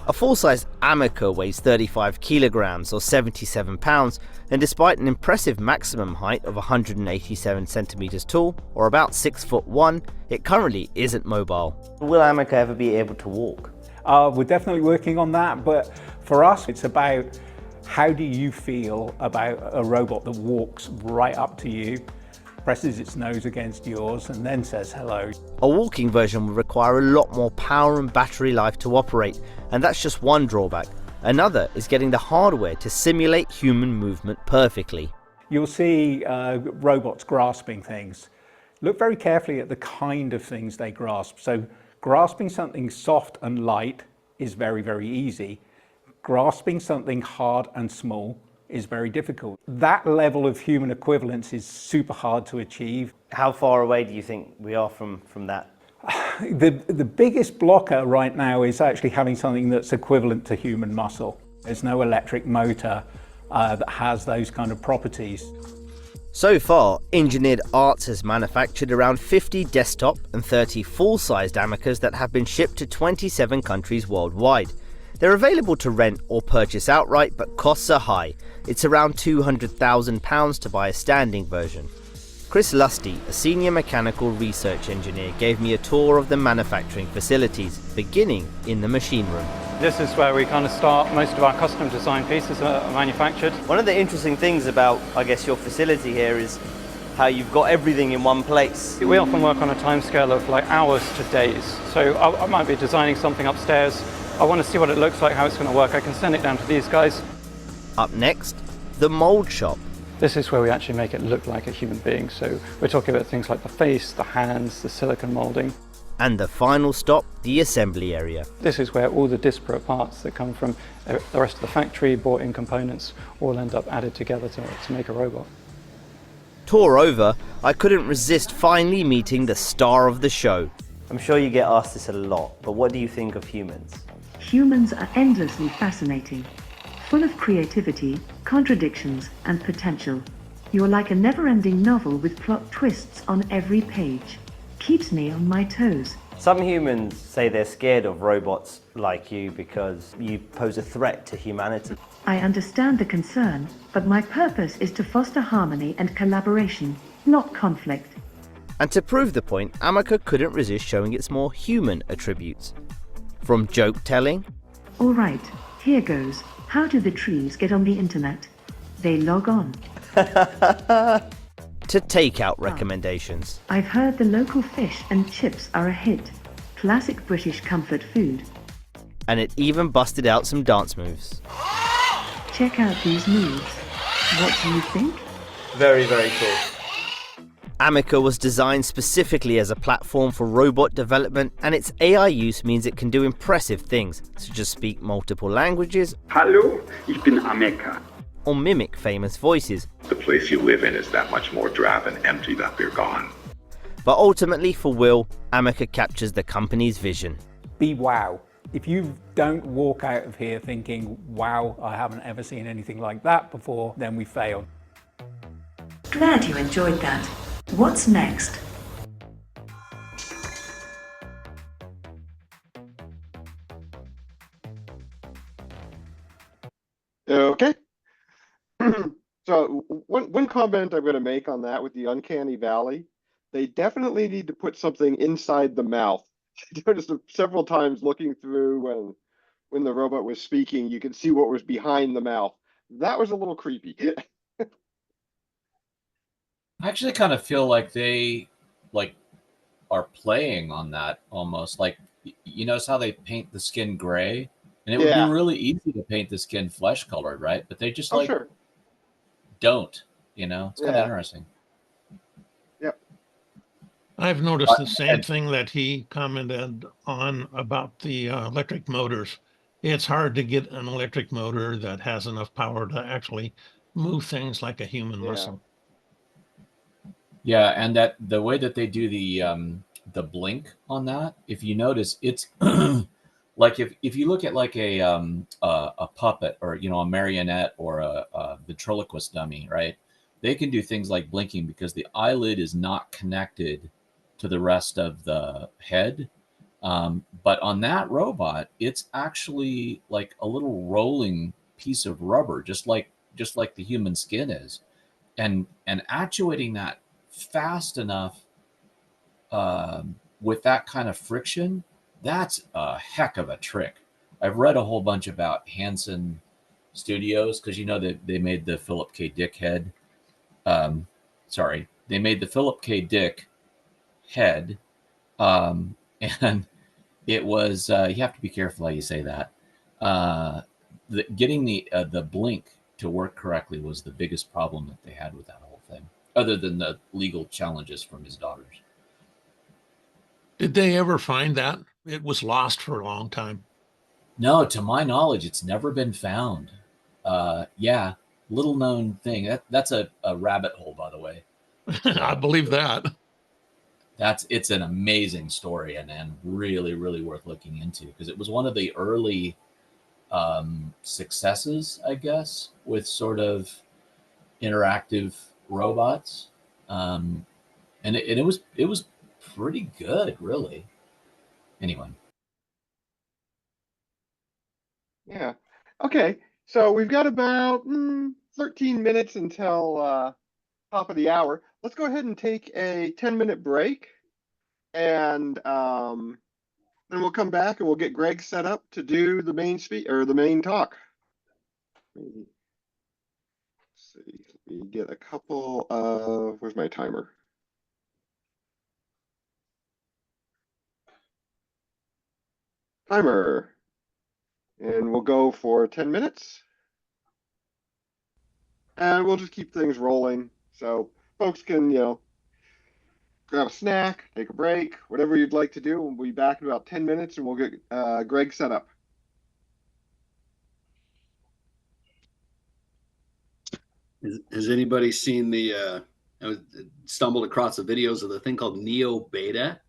Speaker 15: A full-size Amica weighs 35 kilograms or 77 pounds, and despite an impressive maximum height of 187 centimeters tall, or about 6'1", it currently isn't mobile.
Speaker 16: Will Amica ever be able to walk?
Speaker 17: We're definitely working on that, but For us, it's about how do you feel about a robot that walks right up to you, presses its nose against yours, and then says hello.
Speaker 15: A walking version would require a lot more power and battery life to operate, and that's just one drawback. Another is getting the hardware to simulate human movement perfectly.
Speaker 17: You'll see robots grasping things. Look very carefully at the kind of things they grasp. So grasping something soft and light is very, very easy. Grasping something hard and small is very difficult. That level of human equivalence is super hard to achieve.
Speaker 16: How far away do you think we are from that?
Speaker 17: The biggest blocker right now is actually having something that's equivalent to human muscle. There's no electric motor that has those kind of properties.
Speaker 15: So far, Engineered Arts has manufactured around 50 desktop and 30 full-sized Amicas that have been shipped to 27 countries worldwide. They're available to rent or purchase outright, but costs are high. It's around £200,000 to buy a standing version. Chris Lusty, a senior mechanical research engineer, gave me a tour of the manufacturing facilities, beginning in the machine room.
Speaker 18: This is where we kind of start. Most of our custom design pieces are manufactured.
Speaker 16: One of the interesting things about, I guess, your facility here is how you've got everything in one place.
Speaker 18: We often work on a time scale of like hours to days. So I might be designing something upstairs. I want to see what it looks like, how it's going to work. I can send it down to these guys.
Speaker 15: Up next, the mold shop.
Speaker 18: This is where we actually make it look like a human being. So we're talking about things like the face, the hands, the silicon molding.
Speaker 15: And the final stop, the assembly area.
Speaker 18: This is where all the disparate parts that come from the rest of the factory, bought in components, all end up added together to make a robot.
Speaker 15: Tour over, I couldn't resist finally meeting the star of the show.
Speaker 16: I'm sure you get asked this a lot, but what do you think of humans?
Speaker 19: Humans are endlessly fascinating, full of creativity, contradictions, and potential. You're like a never-ending novel with plot twists on every page. Keeps me on my toes.
Speaker 16: Some humans say they're scared of robots like you because you pose a threat to humanity.
Speaker 19: I understand the concern, but my purpose is to foster harmony and collaboration, not conflict.
Speaker 15: And to prove the point, Amica couldn't resist showing its more human attributes. From joke telling.
Speaker 19: All right, here goes. How do the trees get on the internet? They log on.
Speaker 15: To takeout recommendations.
Speaker 19: I've heard the local fish and chips are a hit. Classic British comfort food.
Speaker 15: And it even busted out some dance moves.
Speaker 19: Check out these moves. What do you think?
Speaker 16: Very, very cool.
Speaker 15: Amica was designed specifically as a platform for robot development, and its AI use means it can do impressive things, such as speak multiple languages.
Speaker 20: Hallo, ich bin Amica.
Speaker 15: Or mimic famous voices.
Speaker 13: The place you live in is that much more drab and empty that they're gone.
Speaker 15: But ultimately, for Will, Amica captures the company's vision.
Speaker 17: Be wow. If you don't walk out of here thinking, wow, I haven't ever seen anything like that before, then we failed.
Speaker 19: Glad you enjoyed that. What's next?
Speaker 1: Okay. So one comment I'm going to make on that with the uncanny valley, they definitely need to put something inside the mouth. I noticed several times looking through when the robot was speaking, you could see what was behind the mouth. That was a little creepy.
Speaker 11: I actually kind of feel like they are playing on that almost. Like, you notice how they paint the skin gray? And it would be really easy to paint the skin flesh colored, right? But they just don't, It's kind of interesting.
Speaker 1: Yep.
Speaker 12: I've noticed the same thing that he commented on about the electric motors. It's hard to get an electric motor that has enough power to actually move things like a human muscle.
Speaker 11: Yeah, and that the way that they do the blink on that, if you notice, it's like if you look at like a puppet or a marionette or a ventriloquist dummy, right? They can do things like blinking because the eyelid is not connected to the rest of the head. But on that robot, it's actually like a little rolling piece of rubber, just like the human skin is, and actuating that fast enough with that kind of friction, that's a heck of a trick. I've read a whole bunch about Hanson Studios because you know that they made the Philip K. Dick head. They made the Philip K. Dick head, and it was you have to be careful how you say that. Getting the blink to work correctly was the biggest problem that they had with that whole thing, other than the legal challenges from his daughters.
Speaker 12: Did they ever find that? It was lost for a long time.
Speaker 11: No, to my knowledge, it's never been found. Yeah, little known thing. That's a rabbit hole, by the way.
Speaker 12: I believe that.
Speaker 11: It's an amazing story and really, really worth looking into because it was one of the early successes, I guess, with sort of interactive robots. And it was pretty good, really. Anyway.
Speaker 1: Yeah. Okay. So we've got about 13 minutes until top of the hour. Let's go ahead and take a 10-minute break, and then we'll come back and we'll get Greg set up to do the main the main talk. Let's see. Let me get a couple of. Where's my timer? Timer. And we'll go for 10 minutes. And we'll just keep things rolling. So folks can, grab a snack, take a break, whatever you'd like to do. We'll be back in about 10 minutes and we'll get Greg set up.
Speaker 4: Has anybody seen I stumbled across the videos of the thing called Neo Beta,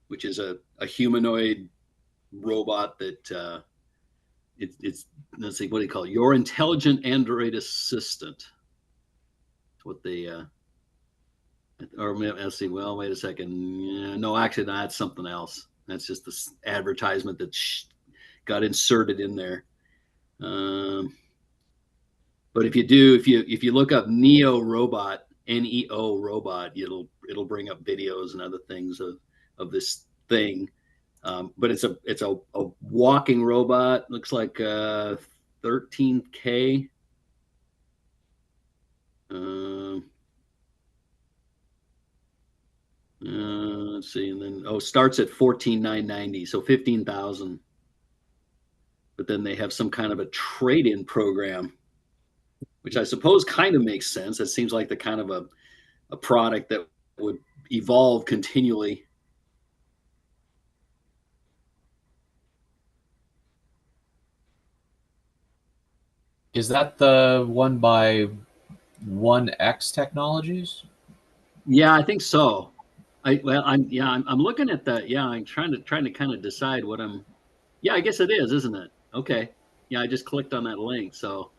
Speaker 4: which is a humanoid robot that it's let's see, what do you call it? Your intelligent android assistant. That's what they or let's see. Well, wait a second. Yeah, no, actually, that's something else. That's just this advertisement that got inserted in there. But if you look up Neo Robot, NEO Robot, it'll bring up videos and other things of this thing. But it's a walking robot. Looks like 13K. Let's see, and then starts at 14,990, so 15,000. But then they have some kind of a trade-in program, which I suppose kind of makes sense. It seems like the kind of a product that would evolve continually.
Speaker 11: Is that the one by 1X Technologies?
Speaker 4: Yeah, I think so. I'm looking at that. Yeah, I'm trying to kind of decide what I'm. Yeah, I guess it is, isn't it? Okay. Yeah, I just clicked on that link. So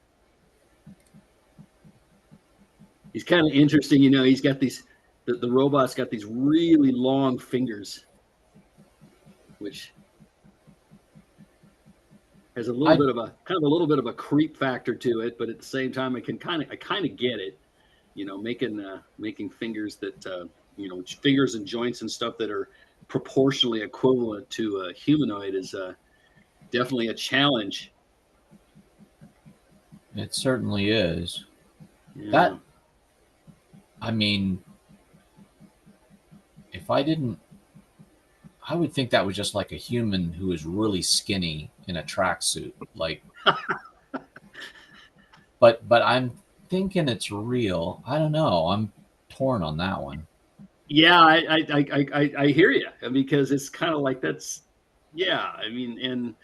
Speaker 4: he's kind of interesting. He's got these. The robot's got these really long fingers, which has a little bit of a creep factor to it, but at the same time, I kind of get it. Making fingers that fingers and joints and stuff that are proportionally equivalent to a humanoid is definitely a challenge.
Speaker 11: It certainly is.
Speaker 4: Yeah.
Speaker 11: If I didn't, I would think that was just like a human who is really skinny in a tracksuit, like. But I'm thinking it's real. I don't know. I'm torn on that one.
Speaker 4: Yeah, I hear you, because it's kind of like that's. Yeah, and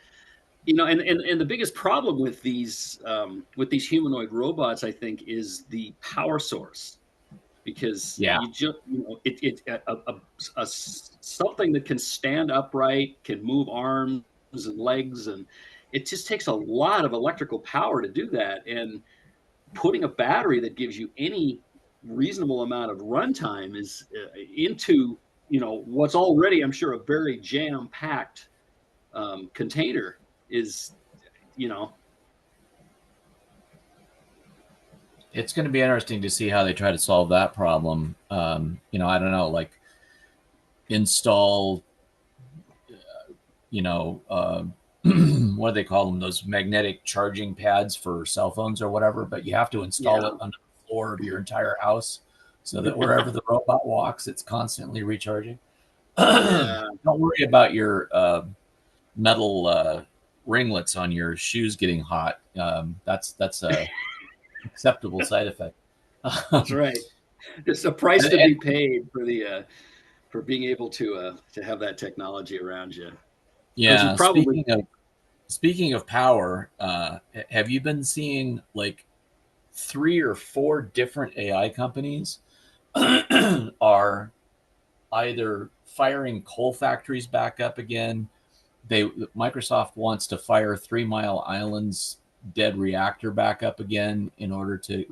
Speaker 4: the biggest problem with these humanoid robots, I think, is the power source, because you just something that can stand upright, can move arms and legs, and it just takes a lot of electrical power to do that. And putting a battery that gives you any reasonable amount of runtime is into what's already, I'm sure, a very jam-packed container is,
Speaker 11: It's going to be interesting to see how they try to solve that problem. I don't know, like install, what do they call them? Those magnetic charging pads for cell phones or whatever, but you have to install it under the floor of your entire house so that wherever the robot walks, it's constantly recharging. Don't worry about your metal ringlets on your shoes getting hot. That's a acceptable side effect.
Speaker 4: That's right. It's a price to be paid for the for being able to have that technology around you.
Speaker 11: Yeah.
Speaker 4: Probably...
Speaker 11: Speaking of power, have you been seeing like 3 or 4 different AI companies are either firing coal factories back up again? Microsoft wants to fire 3 Mile Island's dead reactor back up again in order to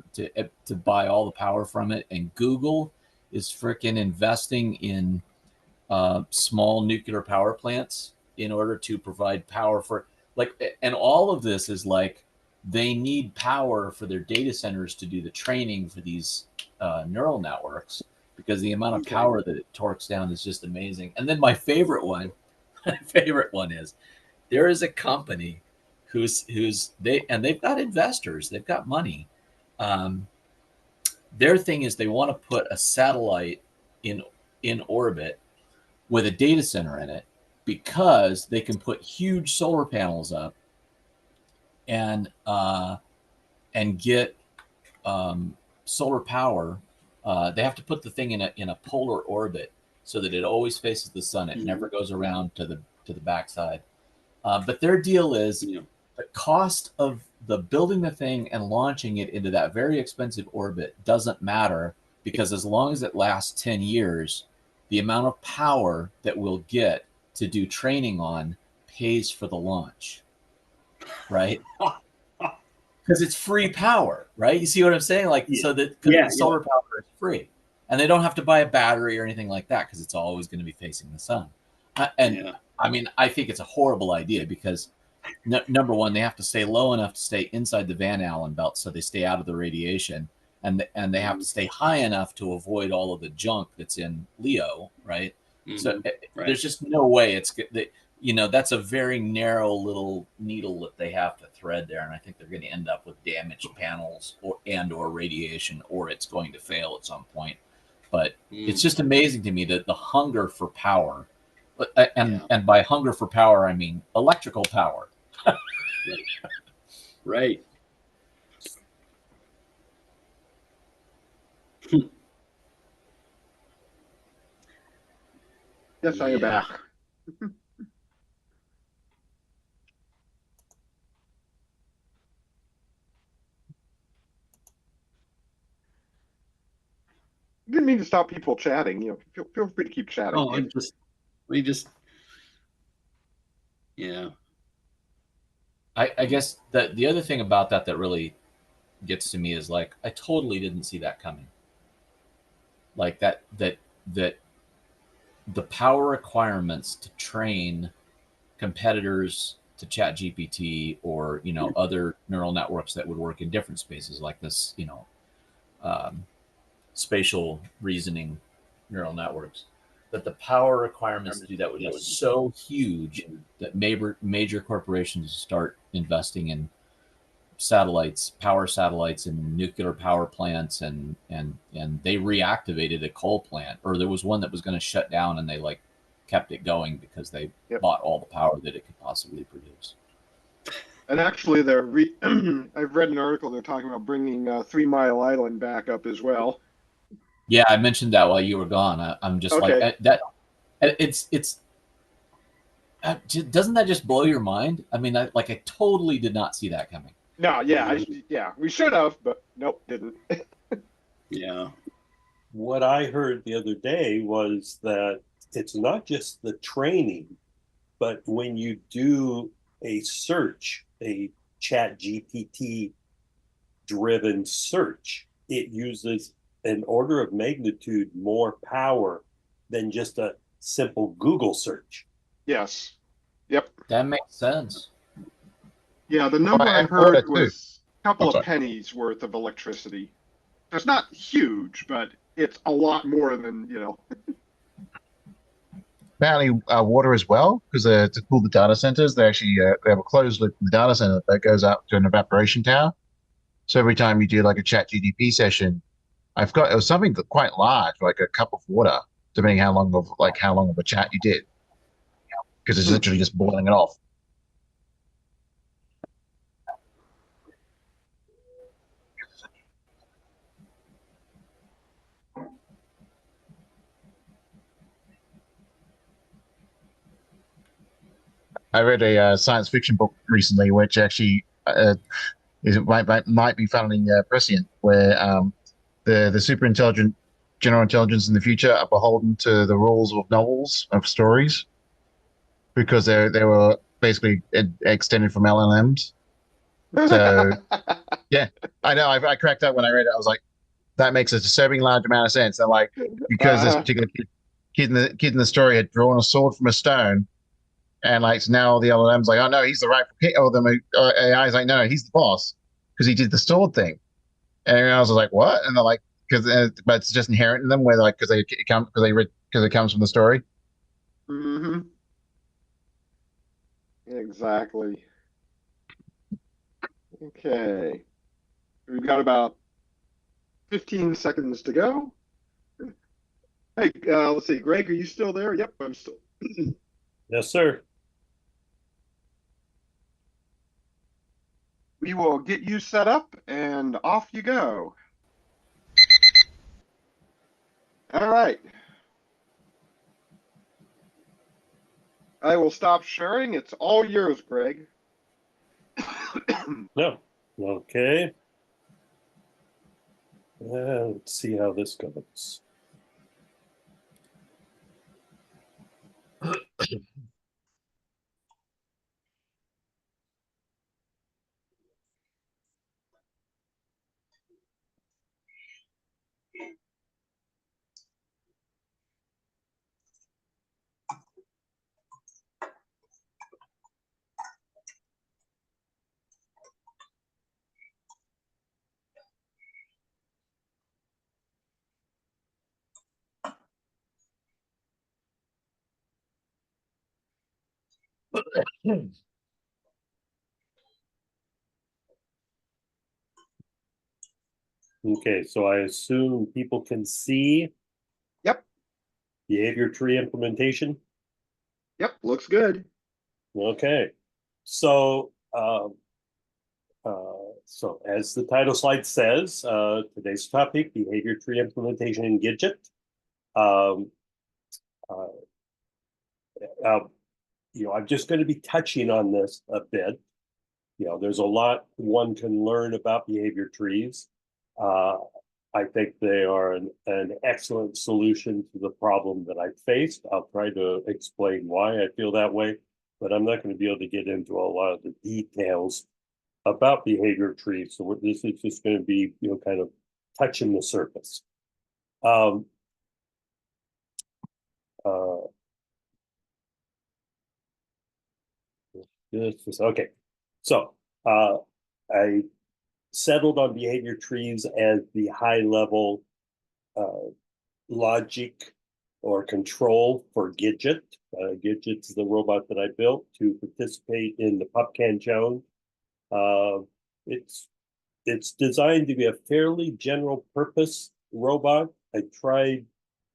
Speaker 11: buy all the power from it, and Google is freaking investing in small nuclear power plants in order to provide power for and all of this is like they need power for their data centers to do the training for these neural networks, because the amount of power that it torques down is just amazing. And then my favorite one is there is a company they've got investors, they've got money. Their thing is they want to put a satellite in orbit with a data center in it, because they can put huge solar panels up and get solar power. They have to put the thing in a polar orbit so that it always faces the sun. It never goes around to the backside. But their deal is the cost of the building the thing and launching it into that very expensive orbit doesn't matter, because as long as it lasts 10 years, the amount of power that we'll get to do training on pays for the launch, right? Because it's free power, right? You see what I'm saying? So that the solar power is free, and they don't have to buy a battery or anything like that, because it's always going to be facing the sun. I mean, I think it's a horrible idea, because number one, they have to stay low enough to stay inside the Van Allen belt, so they stay out of the radiation, and they have to stay high enough to avoid all of the junk that's in Leo, right? So there's just no way that's a very narrow little needle that they have to thread there, and I think they're going to end up with damaged panels or radiation, or it's going to fail at some point. But it's just amazing to me that the hunger for power, and by hunger for power I mean electrical power.
Speaker 4: Right.
Speaker 1: Yes, I am back. Didn't mean to stop people chatting. Feel free to keep chatting.
Speaker 4: Oh,
Speaker 11: I guess the other thing about that really gets to me is I totally didn't see that coming. Like that the power requirements to train competitors to ChatGPT or other neural networks that would work in different spaces like this, spatial reasoning neural networks, that the power requirements to do that would be so huge that major corporations start investing in power satellites and nuclear power plants, and they reactivated a coal plant, or there was one that was going to shut down, and they kept it going because they bought all the power that it could possibly produce.
Speaker 1: And actually, I've read an article, they're talking about bringing 3 Mile Island back up as well.
Speaker 11: Yeah, I mentioned that while you were gone. I'm just like that. It's doesn't that just blow your mind? I mean, I totally did not see that coming.
Speaker 1: No, we should have, but nope, didn't.
Speaker 4: Yeah.
Speaker 3: What I heard the other day was that it's not just the training, but when you do a search, a ChatGPT driven search, it uses an order of magnitude more power than just a simple Google search.
Speaker 1: Yes. Yep.
Speaker 11: That makes sense.
Speaker 1: Yeah, the number I heard was a couple of pennies worth of electricity. It's not huge, but it's a lot more than,
Speaker 7: apparently water as well, because to cool the data centers, they actually they have a closed loop in the data center that goes out to an evaporation tower. So every time you do like a chat GDP session, I forgot it was something quite large, like a cup of water, depending how long of a chat you did, because it's literally just boiling it off. I read a science fiction book recently, which actually might be founding prescient, where the super intelligent general intelligence in the future are beholden to the rules of novels of stories because they were basically extended from LLMs. So yeah, I know. I cracked up when I read it. I was like, that makes a disturbing large amount of sense. And like because this particular kid in the story had drawn a sword from a stone. And like so now the LLM's like, oh no, he's the rightful king. Or the AI's like, no, he's the boss because he did the sword thing. And everyone else was like, what? And they're like, because but it's just inherent in them, where like because it comes from the story.
Speaker 1: Mm-hmm. Exactly. Okay, we've got about 15 seconds to go. Hey, let's see, Greg, are you still there? Yep, I'm still.
Speaker 3: Yes, sir.
Speaker 1: We will get you set up and off you go. All right. I will stop sharing. It's all yours, Greg.
Speaker 3: No. Okay. Let's see how this goes. Okay, so I assume people can see.
Speaker 1: Yep.
Speaker 3: Behavior tree implementation.
Speaker 1: Yep, looks good.
Speaker 3: Okay, so so as the title slide says, today's topic: behavior tree implementation in Gidget. I'm just going to be touching on this a bit. There's a lot one can learn about behavior trees. I think they are an excellent solution to the problem that I faced. I'll try to explain why I feel that way, but I'm not going to be able to get into a lot of the details about behavior trees. So this is just going to be, kind of touching the surface. Okay. So I settled on behavior trees as the high level logic or control for Gidget. Gidget's the robot that I built to participate in the Popcan challenge. It's designed to be a fairly general purpose robot. I tried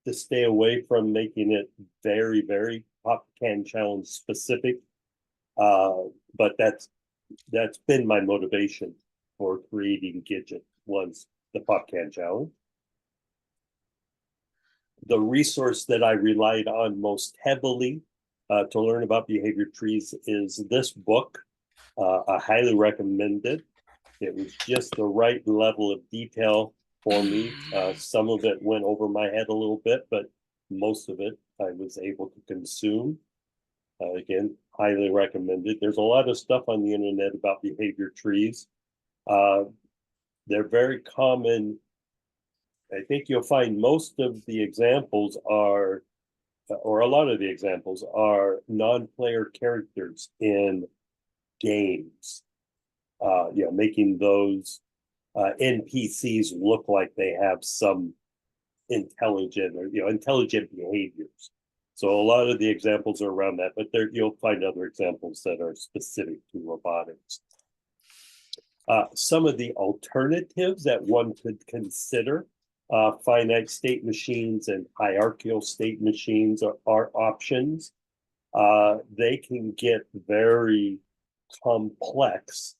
Speaker 3: to stay away from making it very, very Popcan challenge specific. But that's been my motivation for creating Gidget, was the Popcan challenge. The resource that I relied on most heavily to learn about behavior trees is this book. I highly recommend it. It was just the right level of detail for me. Some of it went over my head a little bit, but most of it I was able to consume. Again, highly recommended. There's a lot of stuff on the internet about behavior trees. They're very common. I think you'll find most of the examples are, or a lot of the examples are non-player characters in games. Making those NPCs look like they have some intelligent or intelligent behaviors. So a lot of the examples are around that, but there you'll find other examples that are specific to robotics. Some of the alternatives that one could consider, finite state machines and hierarchical state machines are options. They can get very complex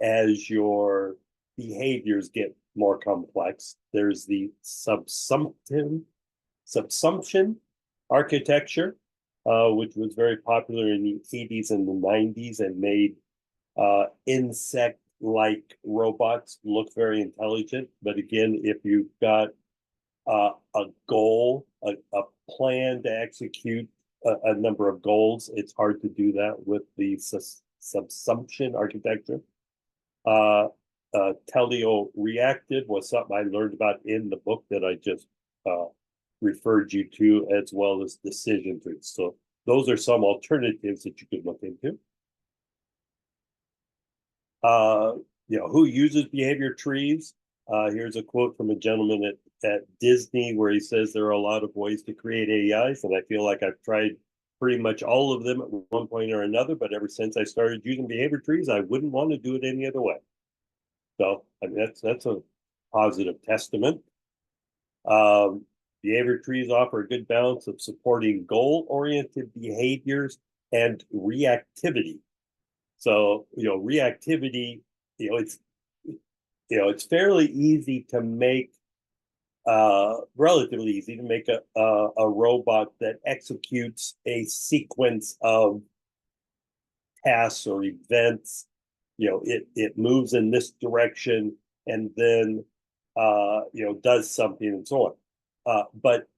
Speaker 3: as your behaviors get more complex. There's the subsumption architecture, which was very popular in the 80s and the 90s and made insect-like robots look very intelligent. But again, if you've got a goal, a plan to execute a number of goals, it's hard to do that with the subsumption architecture. Teleoreactive was something I learned about in the book that I just referred you to, as well as decision trees. So those are some alternatives that you could look into. Who uses behavior trees? Here's a quote from a gentleman at Disney where he says there are a lot of ways to create AIs, and I feel like I've tried pretty much all of them at one point or another, but ever since I started using behavior trees, I wouldn't want to do it any other way. So I mean, that's a positive testament. Behavior trees offer a good balance of supporting goal-oriented behaviors and reactivity. So, reactivity, it's fairly easy to make, relatively easy to make a robot that executes a sequence of tasks or events. It moves in this direction and then, does something and so on. But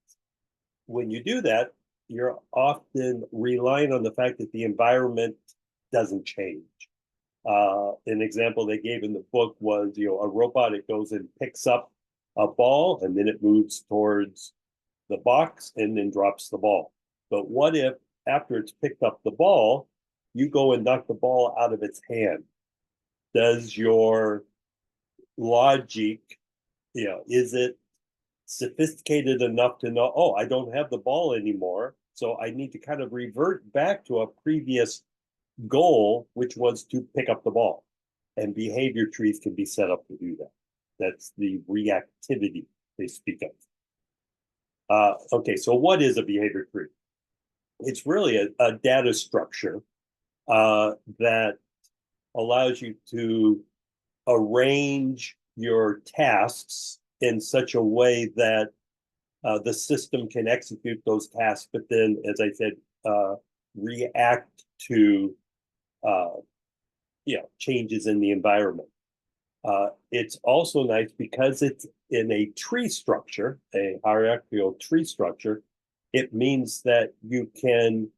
Speaker 3: when you do that, you're often relying on the fact that the environment doesn't change. An example they gave in the book was, a robot, it goes and picks up a ball and then it moves towards the box and then drops the ball. But what if after it's picked up the ball, you go and knock the ball out of its hand? Does your logic, is it sophisticated enough to know, oh, I don't have the ball anymore, so I need to kind of revert back to a previous goal, which was to pick up the ball? And behavior trees can be set up to do that. That's the reactivity they speak of. Okay, so what is a behavior tree? It's really a data structure that allows you to arrange your tasks in such a way that the system can execute those tasks, but then, as I said, react to changes in the environment. It's also nice because it's in a tree structure, a hierarchical tree structure. It means that you can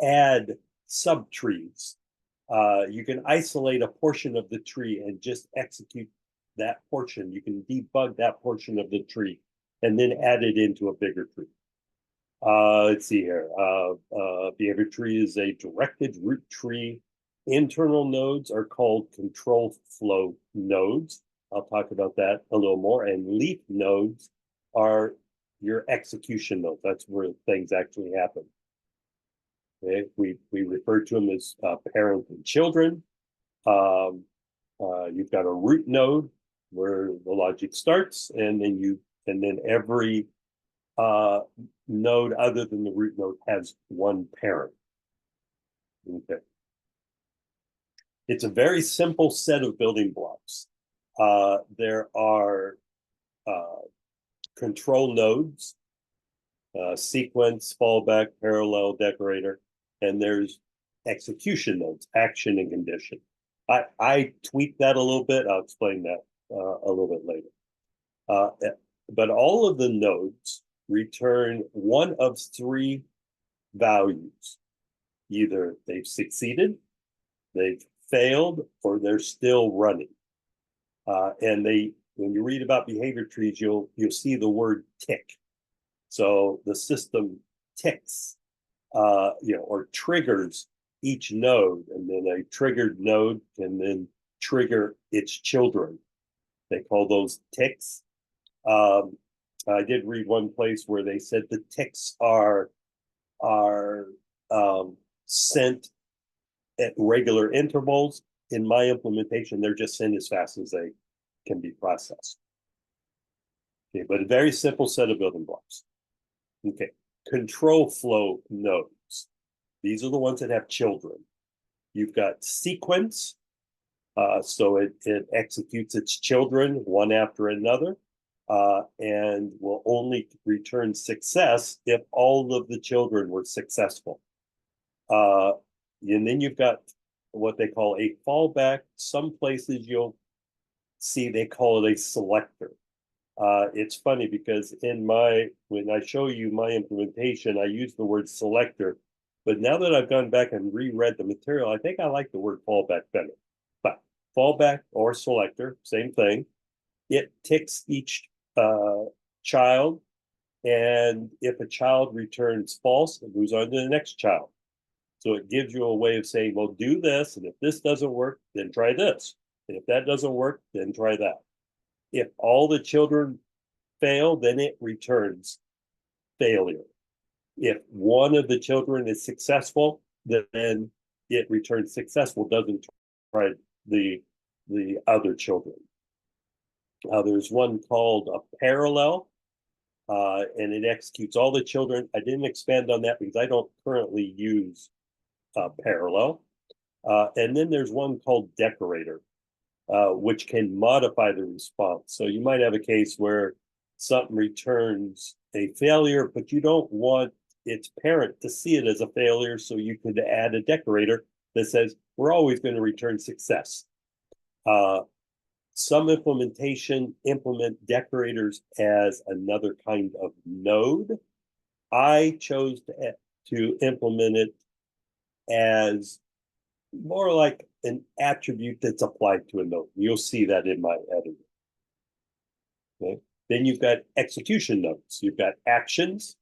Speaker 3: add subtrees. You can isolate a portion of the tree and just execute that portion. You can debug that portion of the tree and then add it into a bigger tree. Let's see here. Behavior tree is a directed root tree. Internal nodes are called control flow nodes. I'll talk about that a little more. And leaf nodes are your execution nodes. That's where things actually happen. Okay, we refer to them as parent and children. You've got a root node where the logic starts, and then every node other than the root node has one parent. Okay. It's a very simple set of building blocks. There are control nodes, sequence, fallback, parallel, decorator, and there's execution nodes, action and condition. I tweak that a little bit. I'll explain that a little bit later. But all of the nodes return one of three values. Either they've succeeded, they've failed, or they're still running. And when you read about behavior trees, you'll see the word tick. So the system ticks, or triggers each node, and then a triggered node can then trigger its children. They call those ticks. I did read one place where they said the ticks are sent at regular intervals. In my implementation, they're just sent as fast as they can be processed. Okay, but a very simple set of building blocks. Okay, control flow nodes. These are the ones that have children. You've got sequence, so it executes its children one after another, and will only return success if all of the children were successful. And then you've got what they call a fallback. Some places you'll see they call it a selector. It's funny because when I show you my implementation, I use the word selector, but now that I've gone back and reread the material, I think I like the word fallback better. But fallback or selector, same thing. It ticks each child, and if a child returns false, it moves on to the next child. So it gives you a way of saying, well, do this, and if this doesn't work, then try this. And if that doesn't work, then try that. If all the children fail, then it returns failure. If one of the children is successful, then it returns successful, doesn't try the other children. There's one called a parallel, and it executes all the children. I didn't expand on that because I don't currently use parallel. And then there's one called decorator, which can modify the response. So you might have a case where something returns a failure, but you don't want its parent to see it as a failure, so you could add a decorator that says, we're always going to return success. Some implementation implement decorators as another kind of node. I chose to implement it as more like an attribute that's applied to a node. You'll see that in my editor. Okay. Then you've got execution nodes. You've got actions,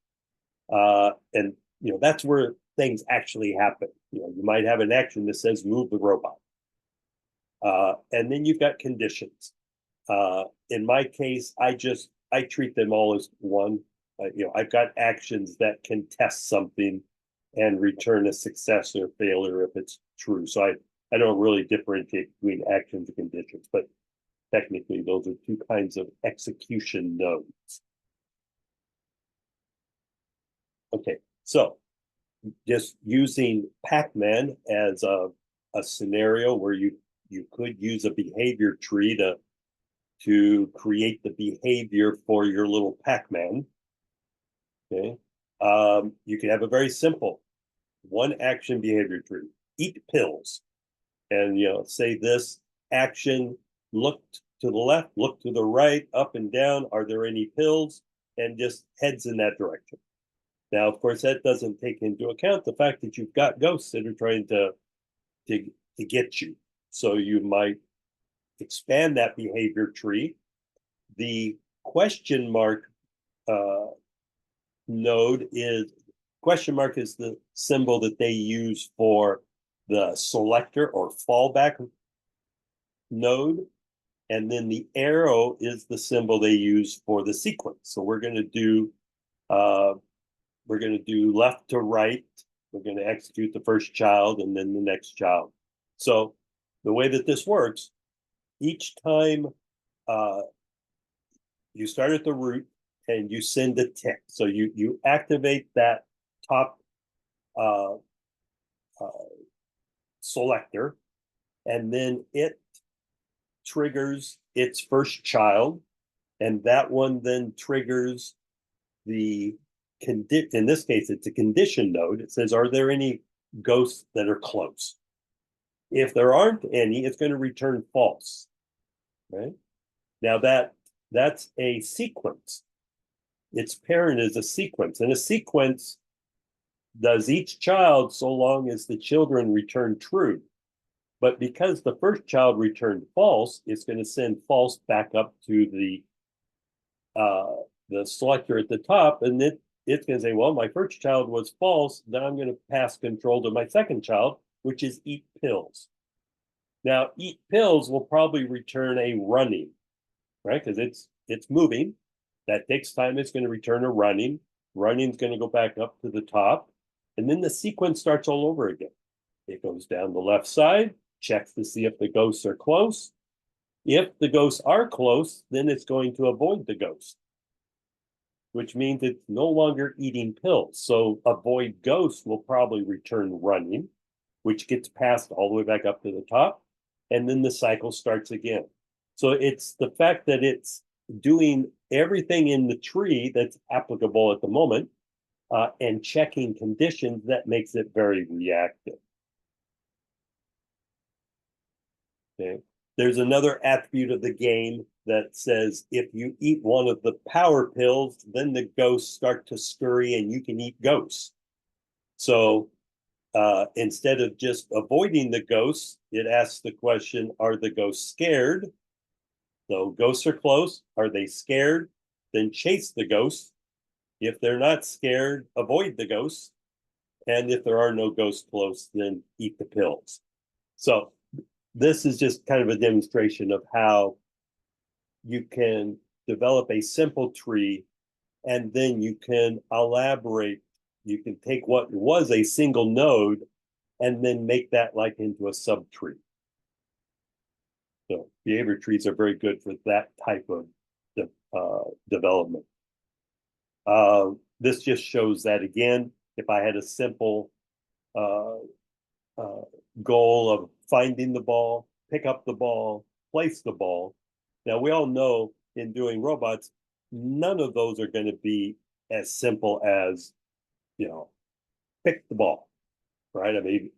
Speaker 3: and that's where things actually happen. You might have an action that says move the robot, and then you've got conditions. In my case, I treat them all as one. I've got actions that can test something and return a success or failure if it's true. So I don't really differentiate between actions and conditions, but technically those are two kinds of execution nodes. Okay, so just using Pacman as a scenario where you could use a behavior tree to create the behavior for your little Pacman. Okay, you can have a very simple one action behavior tree. Eat pills, and say this action: look to the left, look to the right, up and down. Are there any pills? And just heads in that direction. Now, of course, that doesn't take into account the fact that you've got ghosts that are trying to get you. So you might expand that behavior tree. The question mark node is the symbol that they use for the selector or fallback node. And then the arrow is the symbol they use for the sequence. So we're going to do left to right. We're going to execute the first child and then the next child. So the way that this works, each time you start at the root and you send a tick. So you activate that top selector, and then it triggers its first child, and that one then triggers in this case, it's a condition node. It says, are there any ghosts that are close? If there aren't any, it's going to return false. Right? Now that's a sequence. Its parent is a sequence, and a sequence does each child so long as the children return true. But because the first child returned false, it's going to send false back up to the selector at the top, and it's going to say, well, my first child was false. Now I'm going to pass control to my second child, which is eat pills. Now, eat pills will probably return a running, right? Because it's moving. That takes time. It's going to return a running. Running's going to go back up to the top. And then the sequence starts all over again. It goes down the left side, checks to see if the ghosts are close. If the ghosts are close, then it's going to avoid the ghost, which means it's no longer eating pills. So avoid ghost will probably return running, which gets passed all the way back up to the top. And then the cycle starts again. So it's the fact that it's doing everything in the tree that's applicable at the moment and checking conditions that makes it very reactive. Okay. There's another attribute of the game that says if you eat one of the power pills, then the ghosts start to scurry and you can eat ghosts. So instead of just avoiding the ghosts, it asks the question, are the ghosts scared? So ghosts are close. Are they scared? Then chase the ghosts. If they're not scared, avoid the ghosts. And if there are no ghosts close, then eat the pills. So this is just kind of a demonstration of how you can develop a simple tree and then you can elaborate. You can take what was a single node and then make that like into a subtree. So behavior trees are very good for that type of development. This just shows that again, if I had a simple goal of finding the ball, pick up the ball, place the ball. Now we all know in doing robots, none of those are going to be as simple as, you know, pick the ball, right? I mean,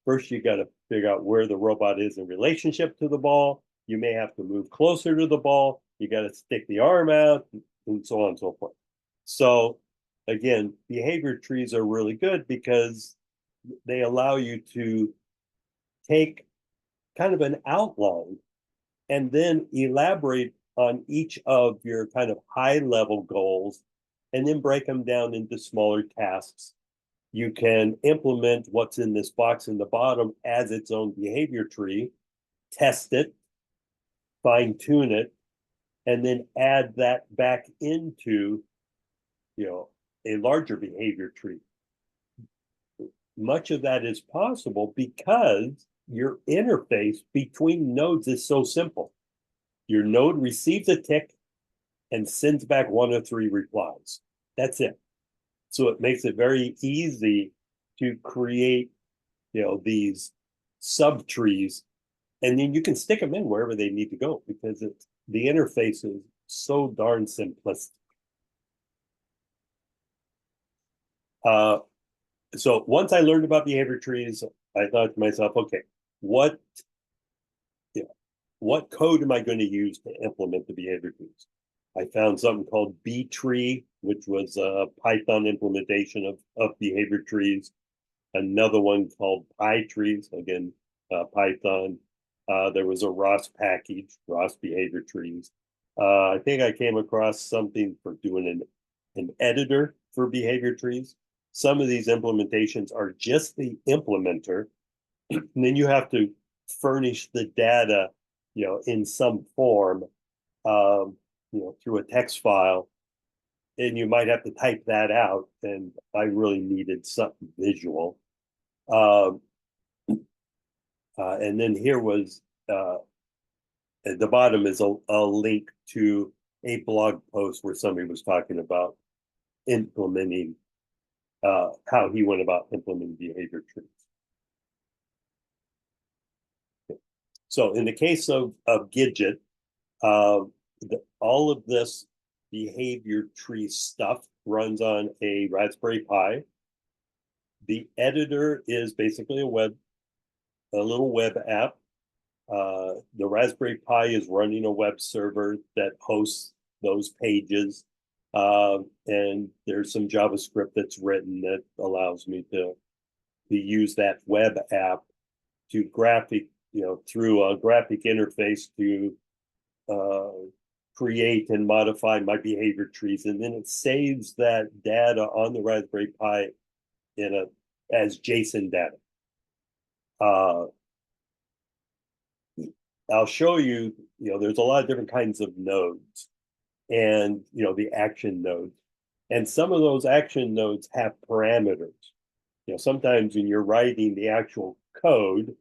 Speaker 3: first you gotta figure out where the robot is in relationship to the ball. You may have to move closer to the ball. You got to stick the arm out and so on and so forth. So again, behavior trees are really good because they allow you to take kind of an outline and then elaborate on each of your kind of high level goals and then break them down into smaller tasks. You can implement what's in this box in the bottom as its own behavior tree, test it, fine tune it, and then add that back into, you know, a larger behavior tree. Much of that is possible because your interface between nodes is so simple. Your node receives a tick and sends back 1 of 3 replies. That's it. So it makes it very easy to create, you know, these subtrees, and then you can stick them in wherever they need to go because the interface is so darn simplistic. So once I learned about behavior trees, I thought to myself, okay, what code am I going to use to implement the behavior trees? I found something called btree, which was a Python implementation of behavior trees. Another one called pytrees, again, Python. There was a ROS package, ROS behavior trees. I think I came across something for doing an editor for behavior trees. Some of these implementations are just the implementer, and then you have to furnish the data, you know, in some form, you know, through a text file, and you might have to type that out. And I really needed something visual. And then here was at the bottom is a link to a blog post where somebody was talking about implementing how he went about implementing behavior trees. So in the case of gdgt, all of this behavior tree stuff runs on a Raspberry Pi. The editor is basically a little web app. The Raspberry Pi is running a web server that hosts those pages. And there's some JavaScript that's written that allows me to use that web app to through a graphic interface to create and modify my behavior trees. And then it saves that data on the Raspberry Pi as JSON data. I'll show you, there's a lot of different kinds of nodes. and the action nodes. And some of those action nodes have parameters. Sometimes when you're writing the actual code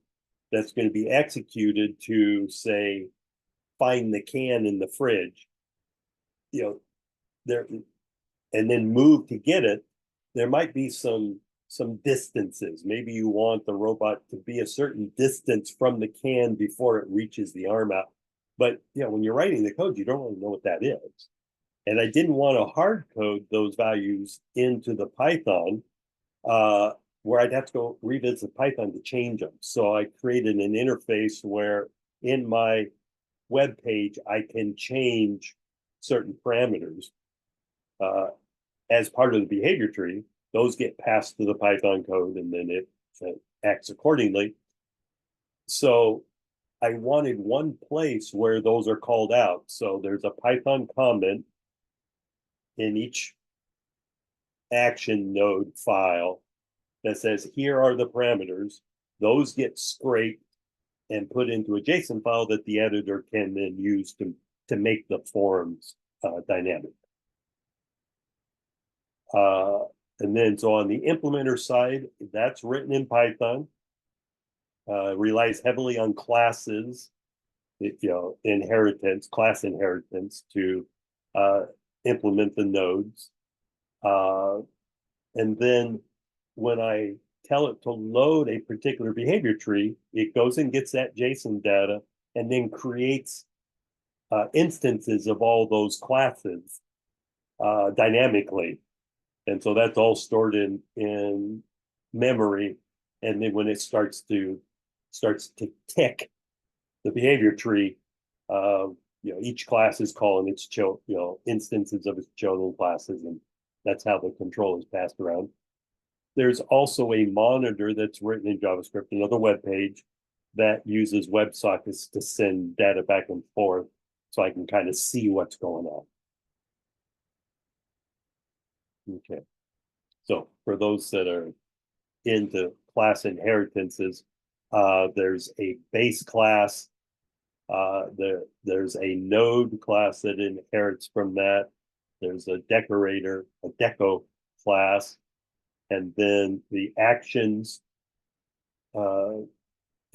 Speaker 3: that's going to be executed to, say, find the can in the fridge, there, and then move to get it, there might be some distances. Maybe you want the robot to be a certain distance from the can before it reaches the arm out. But when you're writing the code, you don't really know what that is. And I didn't want to hard code those values into the Python, where I'd have to go revisit Python to change them. So I created an interface where in my web page, I can change certain parameters as part of the behavior tree. Those get passed to the Python code, and then it acts accordingly. So I wanted one place where those are called out. So there's a Python comment in each action node file that says, here are the parameters. Those get scraped and put into a JSON file that the editor can then use to make the forms dynamic. And then so on the implementer side, that's written in Python, relies heavily on classes, inheritance, class inheritance to implement the nodes. And then when I tell it to load a particular behavior tree, it goes and gets that JSON data and then creates instances of all those classes dynamically. And so that's all stored in memory. And then when it starts to tick the behavior tree, each class is calling its instances of its chosen classes, and that's how the control is passed around. There's also a monitor that's written in JavaScript, another web page that uses WebSockets to send data back and forth, so I can kind of see what's going on. Okay, so for those that are into class inheritances, there's a base class. There's a node class that inherits from that. There's a decorator, a deco class, and then the actions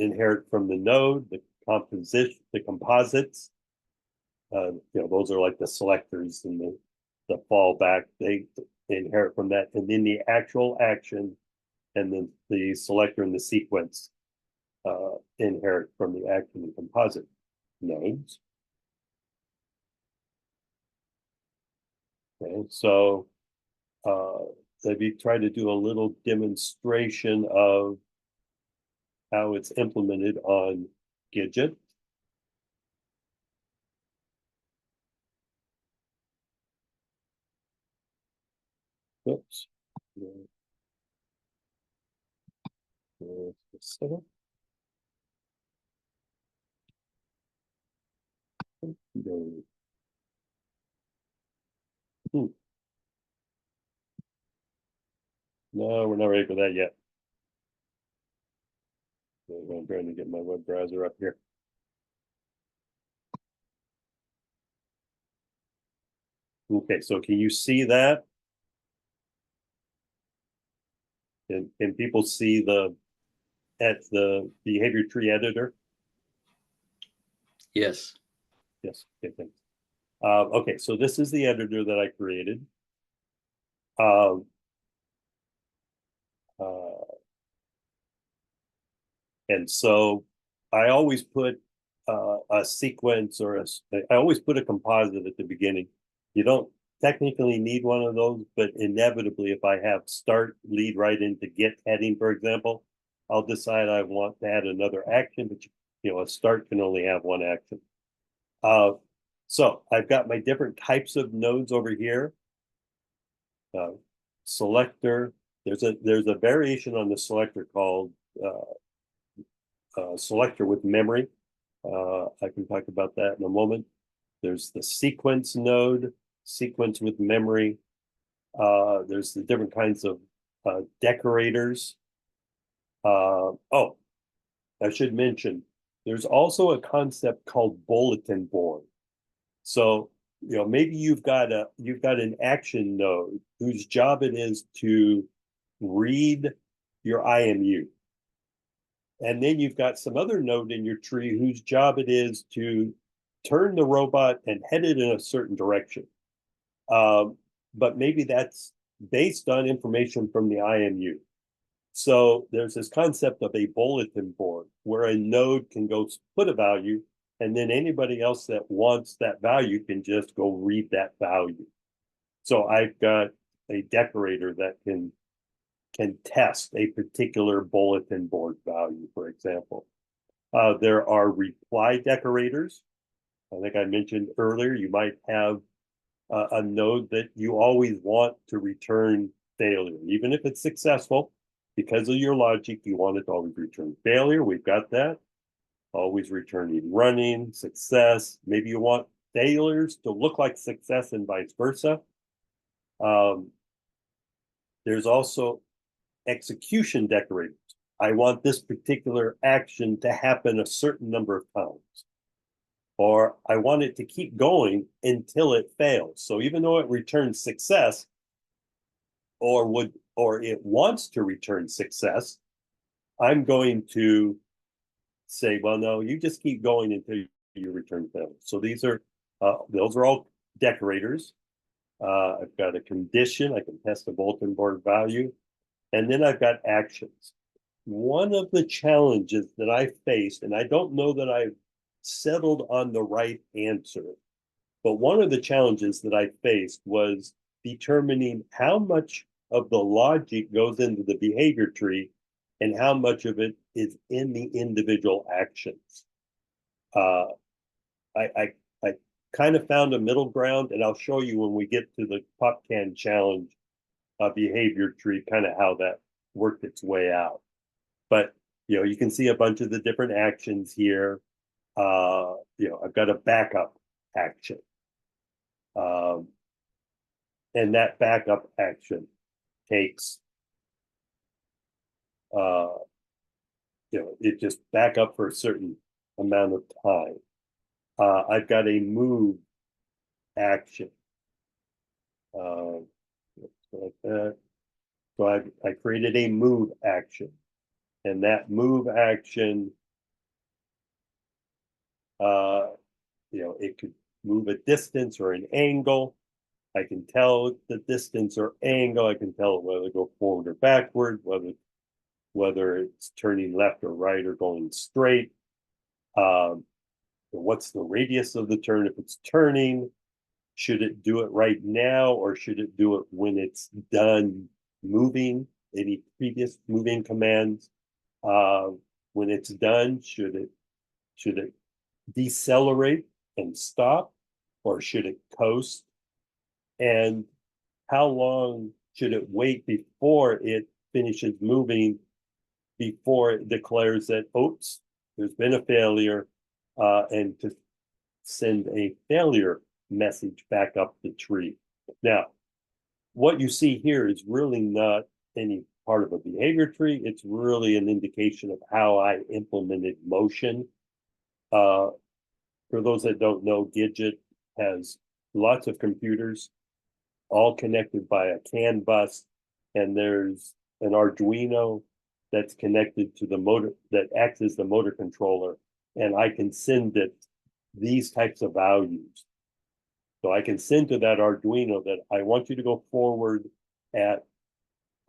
Speaker 3: inherit from the node. The composites. Those are like the selectors and the fallback. They inherit from that, and then the actual action, and then the selector and the sequence inherit from the action and composite nodes. Okay, so maybe try to do a little demonstration of how it's implemented on Gidget. Oops. No, we're not ready for that yet. I'm trying to get my web browser up here. Okay, so can you see that? Can people see the behavior tree editor?
Speaker 4: Yes.
Speaker 3: Yes. Okay, thanks. Okay, so this is the editor that I created. And so I always put a sequence or I always put a composite at the beginning. You don't technically need one of those, but inevitably, if I have start lead right into get heading, for example, I'll decide I want to add another action, but a start can only have one action. So I've got my different types of nodes over here. Selector. There's a variation on the selector called selector with memory. I can talk about that in a moment. There's the sequence node, sequence with memory. There's the different kinds of decorators. Oh, I should mention, there's also a concept called bulletin board. So maybe you've got an action node whose job it is to read your IMU. And then you've got some other node in your tree whose job it is to turn the robot and head it in a certain direction. But maybe that's based on information from the IMU. So there's this concept of a bulletin board where a node can go put a value, and then anybody else that wants that value can just go read that value. So I've got a decorator that can test a particular bulletin board value, for example. There are reply decorators. I think I mentioned earlier, you might have a node that you always want to return failure, even if it's successful. Because of your logic, you want it to always return failure. We've got that. Always returning running, success. Maybe you want failures to look like success and vice versa. There's also execution decorators. I want this particular action to happen a certain number of times. Or I want it to keep going until it fails. So even though it returns success, or it wants to return success, I'm going to say, well, no, you just keep going until you return failure. So those are all decorators. I've got a condition. I can test a bulletin board value. And then I've got actions. One of the challenges that I faced, and I don't know that I've settled on the right answer, but one of the challenges that I faced was determining how much of the logic goes into the behavior tree and how much of it is in the individual actions. I kind of found a middle ground, and I'll show you when we get to the Popcan challenge behavior tree, kind of how that worked its way out. But you can see a bunch of the different actions here. I've got a backup action, and that backup action takes it just back up for a certain amount of time. I've got a move action, like that. So I created a move action, and that move action, it could move a distance or an angle. I can tell the distance or angle. I can tell whether to go forward or backward, whether it's turning left or right or going straight. What's the radius of the turn if it's turning? Should it do it right now, or should it do it when it's done moving? Any previous moving commands? When it's done, should it decelerate and stop, or should it coast? And how long should it wait before it finishes moving, before it declares that, oops, there's been a failure, and to send a failure message back up the tree? Now, what you see here is really not any part of a behavior tree. It's really an indication of how I implemented motion. For those that don't know, Gidget has lots of computers, all connected by a CAN bus, and there's an Arduino that's connected to the motor, that acts as the motor controller, and I can send it these types of values. So I can send to that Arduino that I want you to go forward at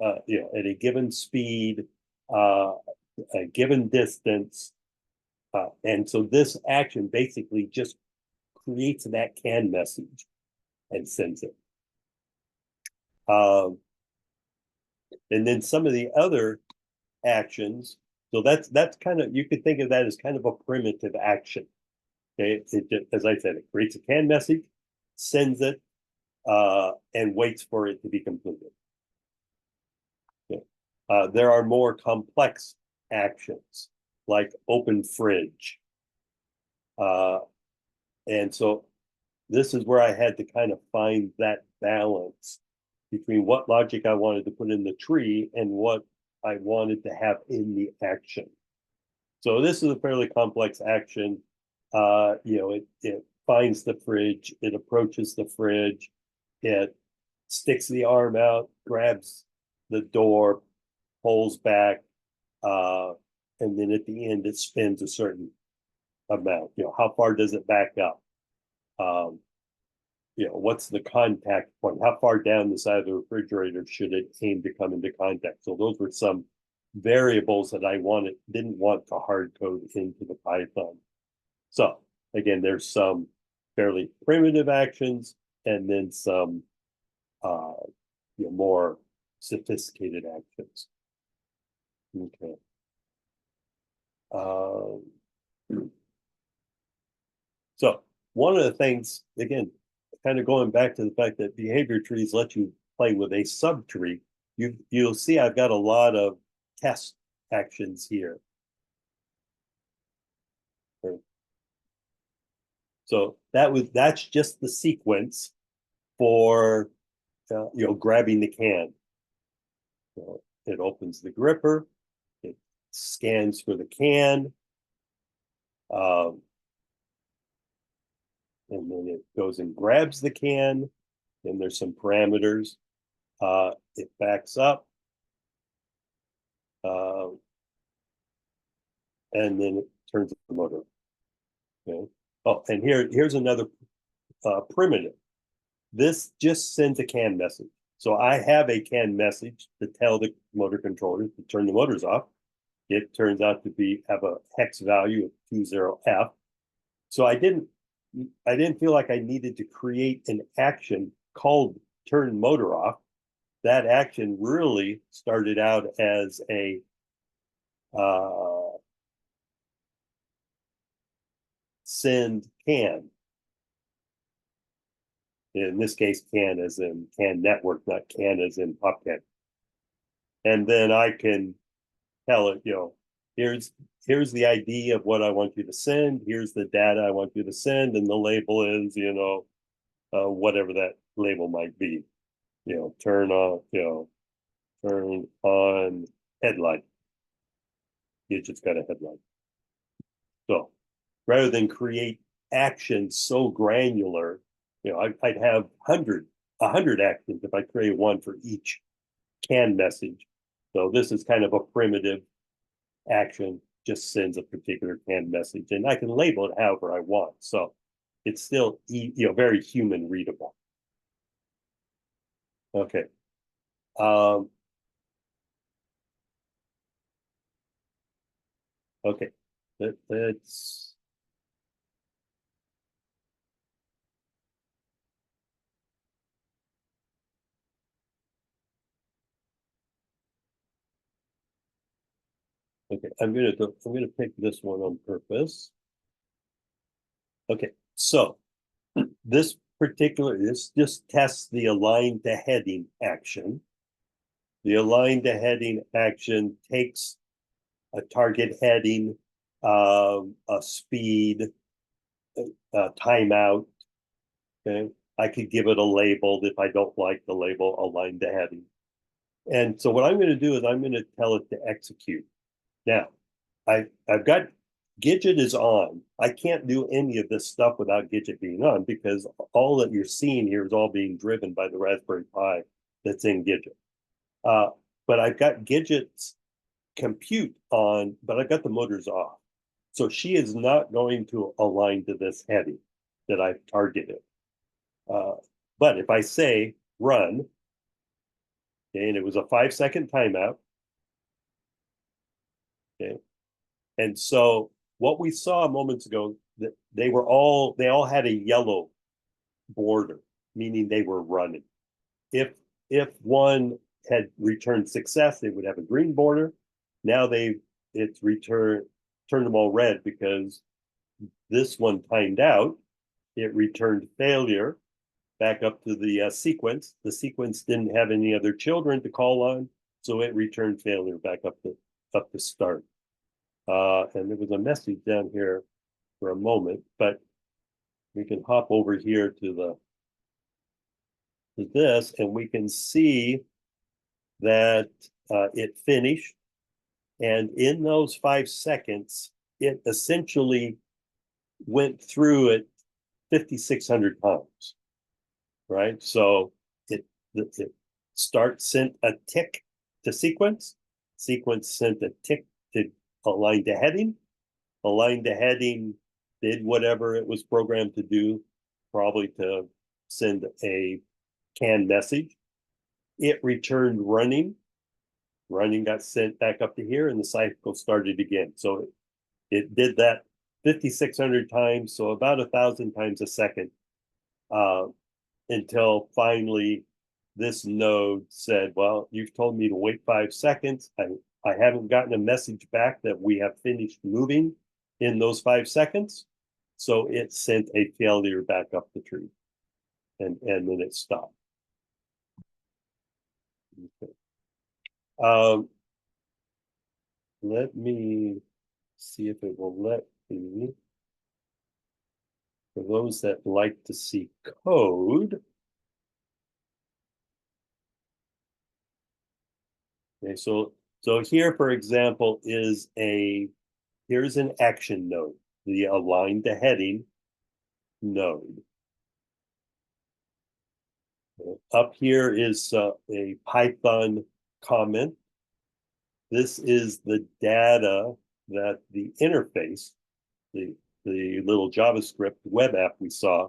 Speaker 3: a given speed, a given distance, and so this action basically just creates that CAN message and sends it. And then some of the other actions, so that's kind of, you could think of that as kind of a primitive action. Okay, as I said, it creates a CAN message, sends it, and waits for it to be completed. Okay. There are more complex actions, like open fridge. And so this is where I had to kind of find that balance between what logic I wanted to put in the tree and what I wanted to have in the action. So this is a fairly complex action. It finds the fridge, it approaches the fridge, it sticks the arm out, grabs the door, pulls back, and then at the end it spins a certain amount. How far does it back up? What's the contact point? How far down the side of the refrigerator should it aim to come into contact? So those were some variables that I didn't want to hard code into the Python. So again, there's some fairly primitive actions and then some more sophisticated actions. Okay. So one of the things, again, kind of going back to the fact that behavior trees let you play with a subtree, you'll see I've got a lot of test actions here. So that's just the sequence for grabbing the can. So it opens the gripper, it scans for the can, and then it goes and grabs the can. Then there's some parameters. It backs up, and then it turns the motor. Okay. Oh, and here's another primitive. This just sends a can message. So I have a can message to tell the motor controller to turn the motors off. It turns out to have a hex value of 20F. So I didn't feel like I needed to create an action called turn motor off. That action really started out as a send can. In this case, can as in can network, not can as in Popcan. And then I can tell it, here's the ID of what I want you to send. Here's the data I want you to send, and the label is, whatever that label might be. Turn on headlight. You just got a headlight. So rather than create actions so granular, I'd have 100 actions if I create one for each can message. So this is kind of a primitive action, just sends a particular can message, and I can label it however I want. So it's still very human readable. Okay. Okay. Let's. Okay, I'm gonna pick this one on purpose. Okay, so this just tests the align to heading action. The align to heading action takes a target heading, a speed, a timeout. Okay, I could give it a label if I don't like the label align to heading. And so what I'm going to do is I'm going to tell it to execute. Now, I've got Gidget is on. I can't do any of this stuff without Gidget being on because all that you're seeing here is all being driven by the Raspberry Pi that's in Gidget. But I've got Gidget's compute on, but I've got the motors off. So she is not going to align to this heading that I've targeted. But if I say run, okay, and it was a 5-second timeout. Okay. And so what we saw moments ago, that they all had a yellow border, meaning they were running. If one had returned success, they would have a green border. Now turned them all red because this one timed out. It returned failure back up to the sequence. The sequence didn't have any other children to call on, so it returned failure back up to start. And there was a message down here for a moment, but we can hop over here to this, and we can see that it finished. And in those 5 seconds, it essentially went through it 5,600 times, right? So it start sent a tick to sequence sent a tick to align to heading, aligned to heading, did whatever it was programmed to do, probably to send a canned message. It returned running got sent back up to here, and the cycle started again. So it did that 5,600 times, so about 1,000 times a second, until finally this node said, well, you've told me to wait 5 seconds. I haven't gotten a message back that we have finished moving in those 5 seconds. So it sent a failure back up the tree, and then it stopped. Okay. Let me see if it will let me. For those that like to see code. Okay, so here, for example, here's an action node, the align to heading node. Up here is a Python comment. This is the data that the interface, the little JavaScript web app we saw,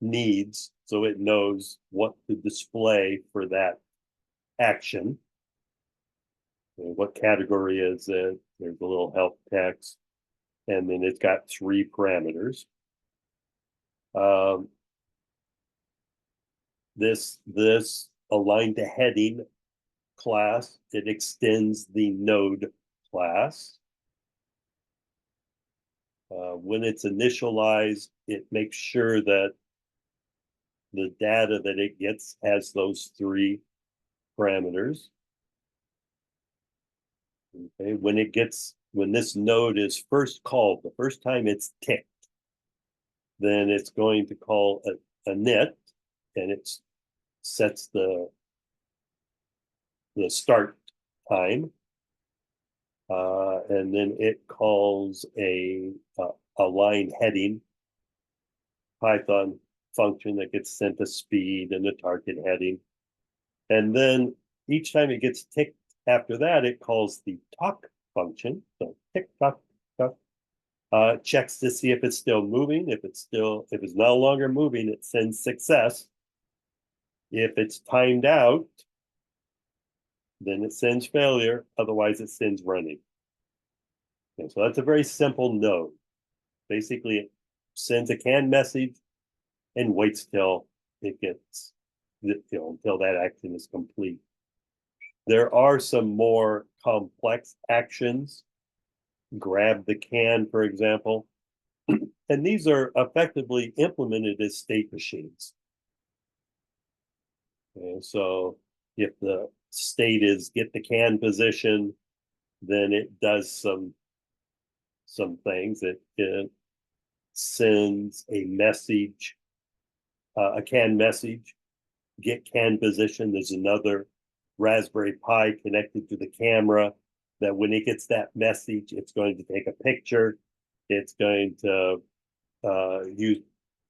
Speaker 3: needs, so it knows what to display for that action. And what category is it? There's a little help text, and then it's got 3 parameters. This align to heading class, it extends the node class. When it's initialized, it makes sure that the data that it gets has those 3 parameters. Okay, when this node is first called, the first time it's ticked, then it's going to call a init, and it sets the start time, and then it calls a line heading Python function that gets sent a speed and a target heading, and then each time it gets ticked after that, it calls the talk function. So tick tock tock, checks to see if it's still moving. If it's no longer moving, it sends success. If it's timed out, then it sends failure. Otherwise, it sends running. Okay, so that's a very simple node. Basically, it sends a canned message and waits till it gets, until that action is complete. There are some more complex actions. Grab the can, for example. And these are effectively implemented as state machines. Okay, so if the state is get the can position, then it does some things. It sends a message, a can message, get can position. There's another Raspberry Pi connected to the camera that when it gets that message, it's going to take a picture. It's going to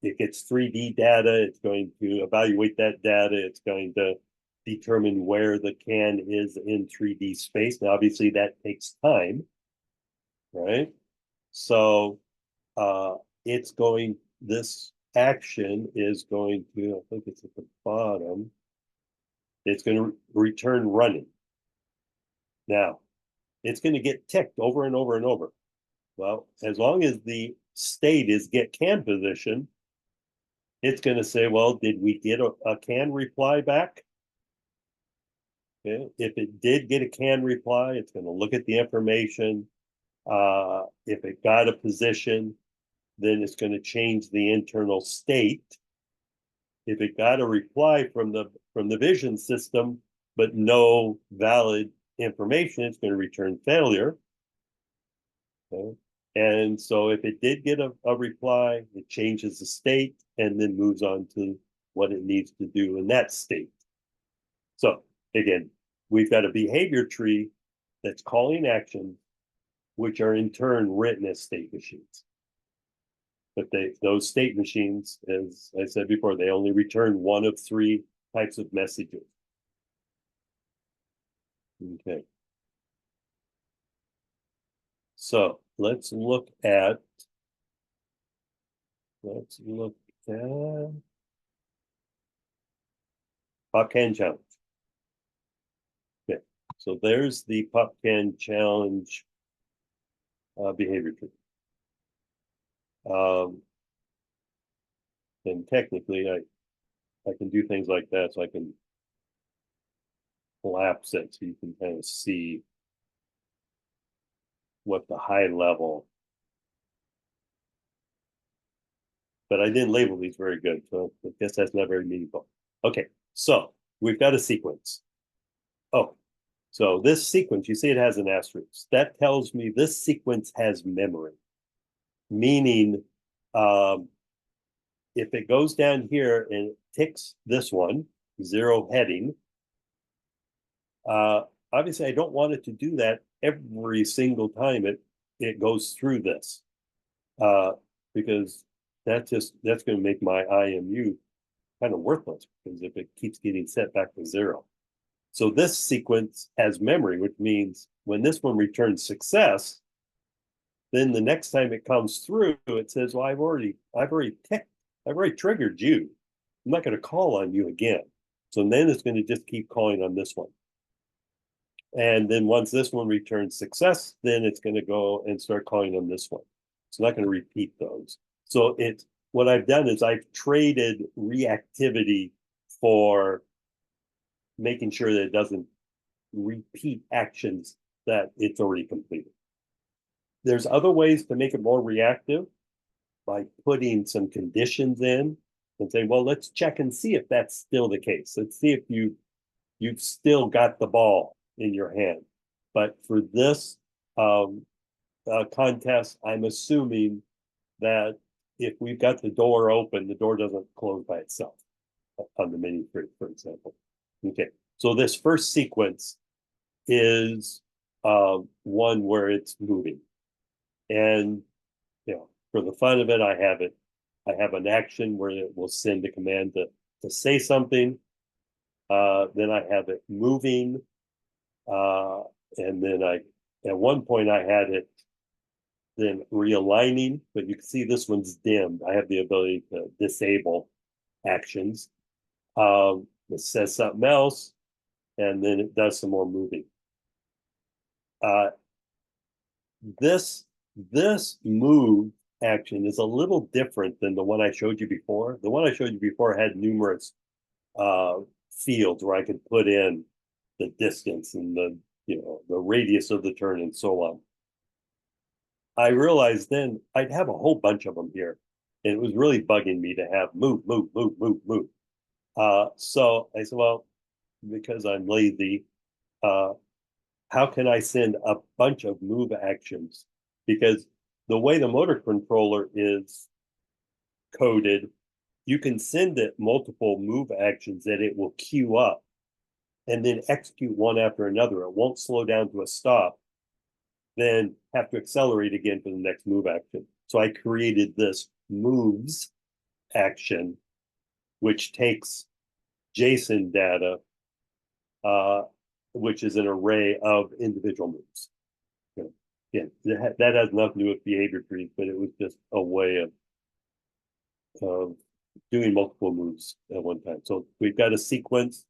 Speaker 3: it gets 3D data. It's going to evaluate that data. It's going to determine where the can is in 3D space. Now, obviously, that takes time, right? So this action is going to, I think it's at the bottom, it's going to return running. Now, it's going to get ticked over and over and over. Well, as long as the state is get can position, it's going to say, well, did we get a can reply back? Okay. If it did get a can reply, it's going to look at the information. If it got a position, then it's going to change the internal state. If it got a reply from the vision system, but no valid information, it's going to return failure. Okay. And so if it did get a reply, it changes the state and then moves on to what it needs to do in that state. So again, we've got a behavior tree that's calling actions, which are in turn written as state machines. But those state machines, as I said before, they only return one of three types of messages. Okay. So let's look at Popcan challenge. Okay, so there's the Popcan challenge behavior tree. And technically, I can do things like that, so I can collapse it so you can kind of see what the high level. But I didn't label these very good, so I guess that's not very meaningful. Okay, so we've got a sequence. Oh, so this sequence, you see it has an asterisk. That tells me this sequence has memory. Meaning, if it goes down here and it ticks this one, 0 heading, obviously I don't want it to do that every single time it goes through this, because that's going to make my IMU kind of worthless, because if it keeps getting set back to 0. So this sequence has memory, which means when this one returns success, then the next time it comes through, it says, well, I've already triggered you. I'm not going to call on you again. So then it's going to just keep calling on this one. And then once this one returns success, then it's going to go and start calling on this one. It's not going to repeat those. So what I've done is I've traded reactivity for making sure that it doesn't repeat actions that it's already completed. There's other ways to make it more reactive by putting some conditions in and saying, well, let's check and see if that's still the case. Let's see if you've still got the ball in your hand. But for this contest, I'm assuming that if we've got the door open, the door doesn't close by itself on the mini grid, for example. Okay, so this first sequence is one where it's moving. And for the fun of it, I have an action where it will send a command to say something. Then I have it moving. And then at one point I had it then realigning, but you can see this one's dimmed. I have the ability to disable actions. It says something else, and then it does some more moving. This move action is a little different than the one I showed you before. The one I showed you before had numerous fields where I could put in the distance and the radius of the turn and so on. I realized then I'd have a whole bunch of them here, and it was really bugging me to have move. So I said, well, because I'm lazy, how can I send a bunch of move actions? Because the way the motor controller is coded, you can send it multiple move actions that it will queue up and then execute one after another. It won't slow down to a stop, then have to accelerate again for the next move action. So I created this moves action, which takes JSON data, which is an array of individual moves. Yeah, that has nothing to do with behavior trees, but it was just a way of doing multiple moves at one time. So we've got a sequence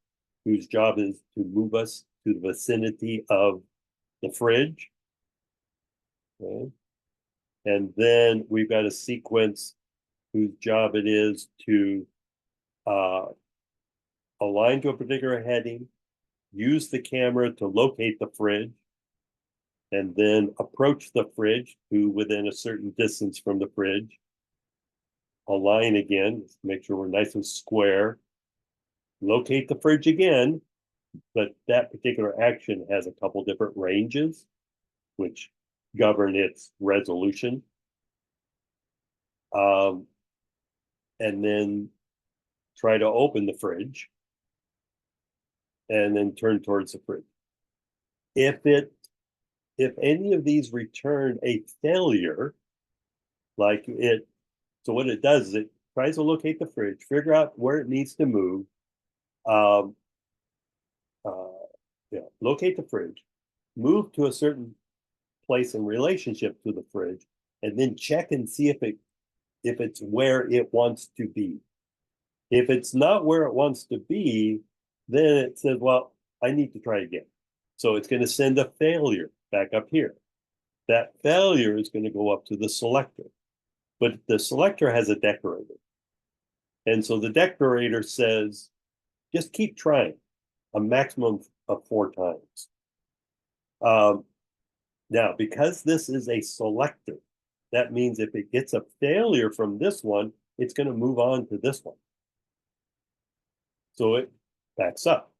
Speaker 3: whose job is to move us to the vicinity of the fridge. Okay. And then we've got a sequence whose job it is to align to a particular heading, use the camera to locate the fridge, and then approach the fridge to within a certain distance from the fridge, align again, make sure we're nice and square, locate the fridge again, but that particular action has a couple different ranges, which govern its resolution. And then try to open the fridge and then turn towards the fridge. If any of these return a failure, like it So what it does is it tries to locate the fridge, figure out where it needs to move, locate the fridge, move to a certain place in relationship to the fridge, and then check and see if it's where it wants to be. If it's not where it wants to be, then it says, well, I need to try again. So it's going to send a failure back up here. That failure is going to go up to the selector. But the selector has a decorator. And so the decorator says, just keep trying a maximum of 4 times. Now, because this is a selector, that means if it gets a failure from this one, it's going to move on to this one. So it backs up.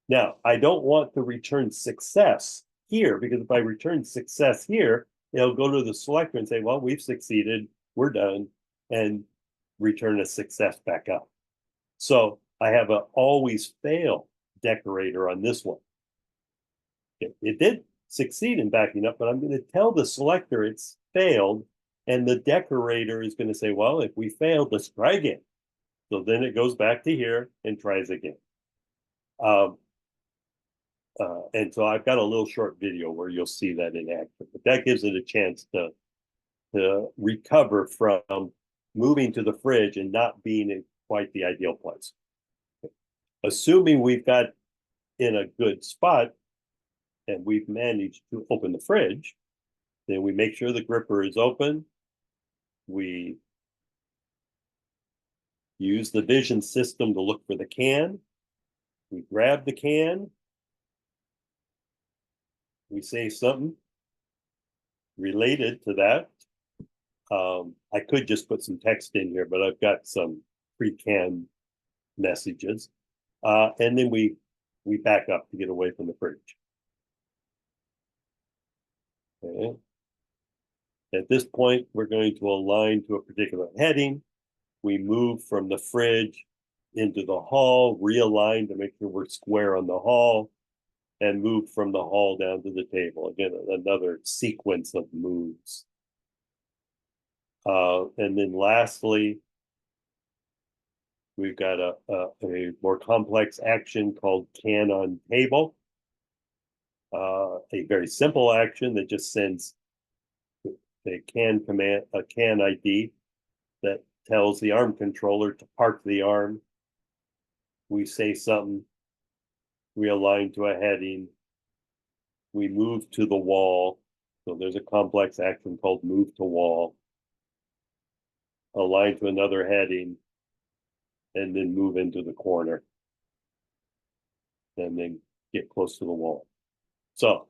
Speaker 3: Now, I don't want to return success here, because if I return success here, it'll go to the selector and say, well, we've succeeded, we're done, and return a success back up. So I have an always fail decorator on this one. It did succeed in backing up, but I'm going to tell the selector it's failed, and the decorator is going to say, well, if we failed, let's try again. So then it goes back to here and tries again. And so I've got a little short video where you'll see that in action, but that gives it a chance to recover from moving to the fridge and not being in quite the ideal place. Assuming we've got in a good spot and we've managed to open the fridge, then we make sure the gripper is open. We use the vision system to look for the can. We grab the can. We say something related to that. I could just put some text in here, but I've got some pre-canned messages. And then we back up to get away from the fridge. Okay. At this point, we're going to align to a particular heading. We move from the fridge into the hall, realign to make sure we're square on the hall, and move from the hall down to the table. Again, another sequence of moves. And then lastly, we've got a more complex action called can on table. A very simple action that just sends a can ID that tells the arm controller to park the arm. We say something, we align to a heading, we move to the wall. So there's a complex action called move to wall. Align to another heading, and then move into the corner. And then get close to the wall. So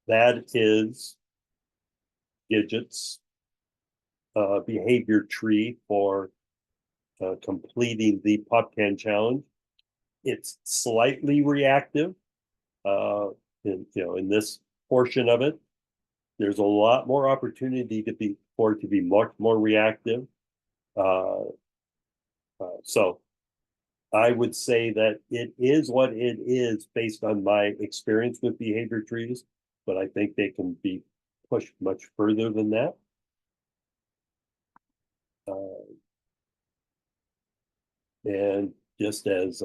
Speaker 3: that is Gidget's behavior tree for completing the Popcan challenge. It's slightly reactive. In this portion of it, there's a lot more opportunity for it to be much more reactive. So I would say that it is what it is based on my experience with behavior trees, but I think they can be pushed much further than that. And just as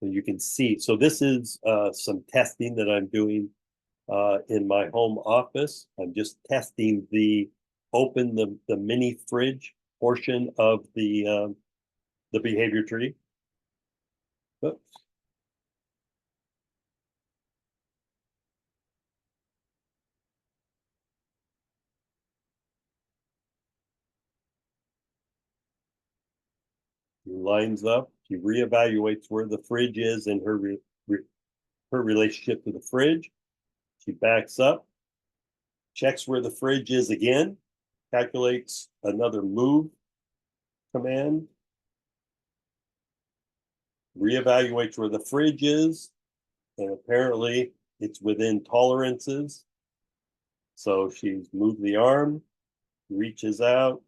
Speaker 3: you can see, so this is some testing that I'm doing in my home office. I'm just testing open the mini fridge portion of the behavior tree. Oops. She lines up, she reevaluates where the fridge is in her relationship to the fridge. She backs up, checks where the fridge is again, calculates another move command, reevaluates where the fridge is, and apparently it's within tolerances. So she's moved the arm, reaches out,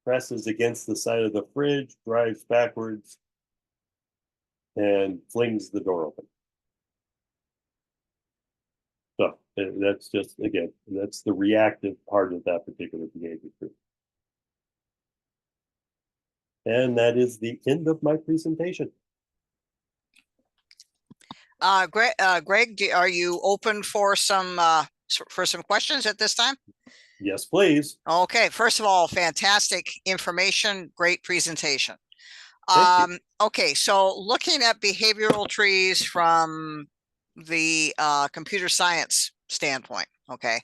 Speaker 3: presses against the side of the fridge, drives backwards, and flings the door open. So that's just, again, that's the reactive part of that particular behavior tree. And that is the end of my presentation.
Speaker 21: Greg, are you open for some questions at this time?
Speaker 3: Yes, please.
Speaker 21: Okay, first of all, fantastic information, great presentation. Okay, so looking at behavioral trees from the computer science standpoint, okay,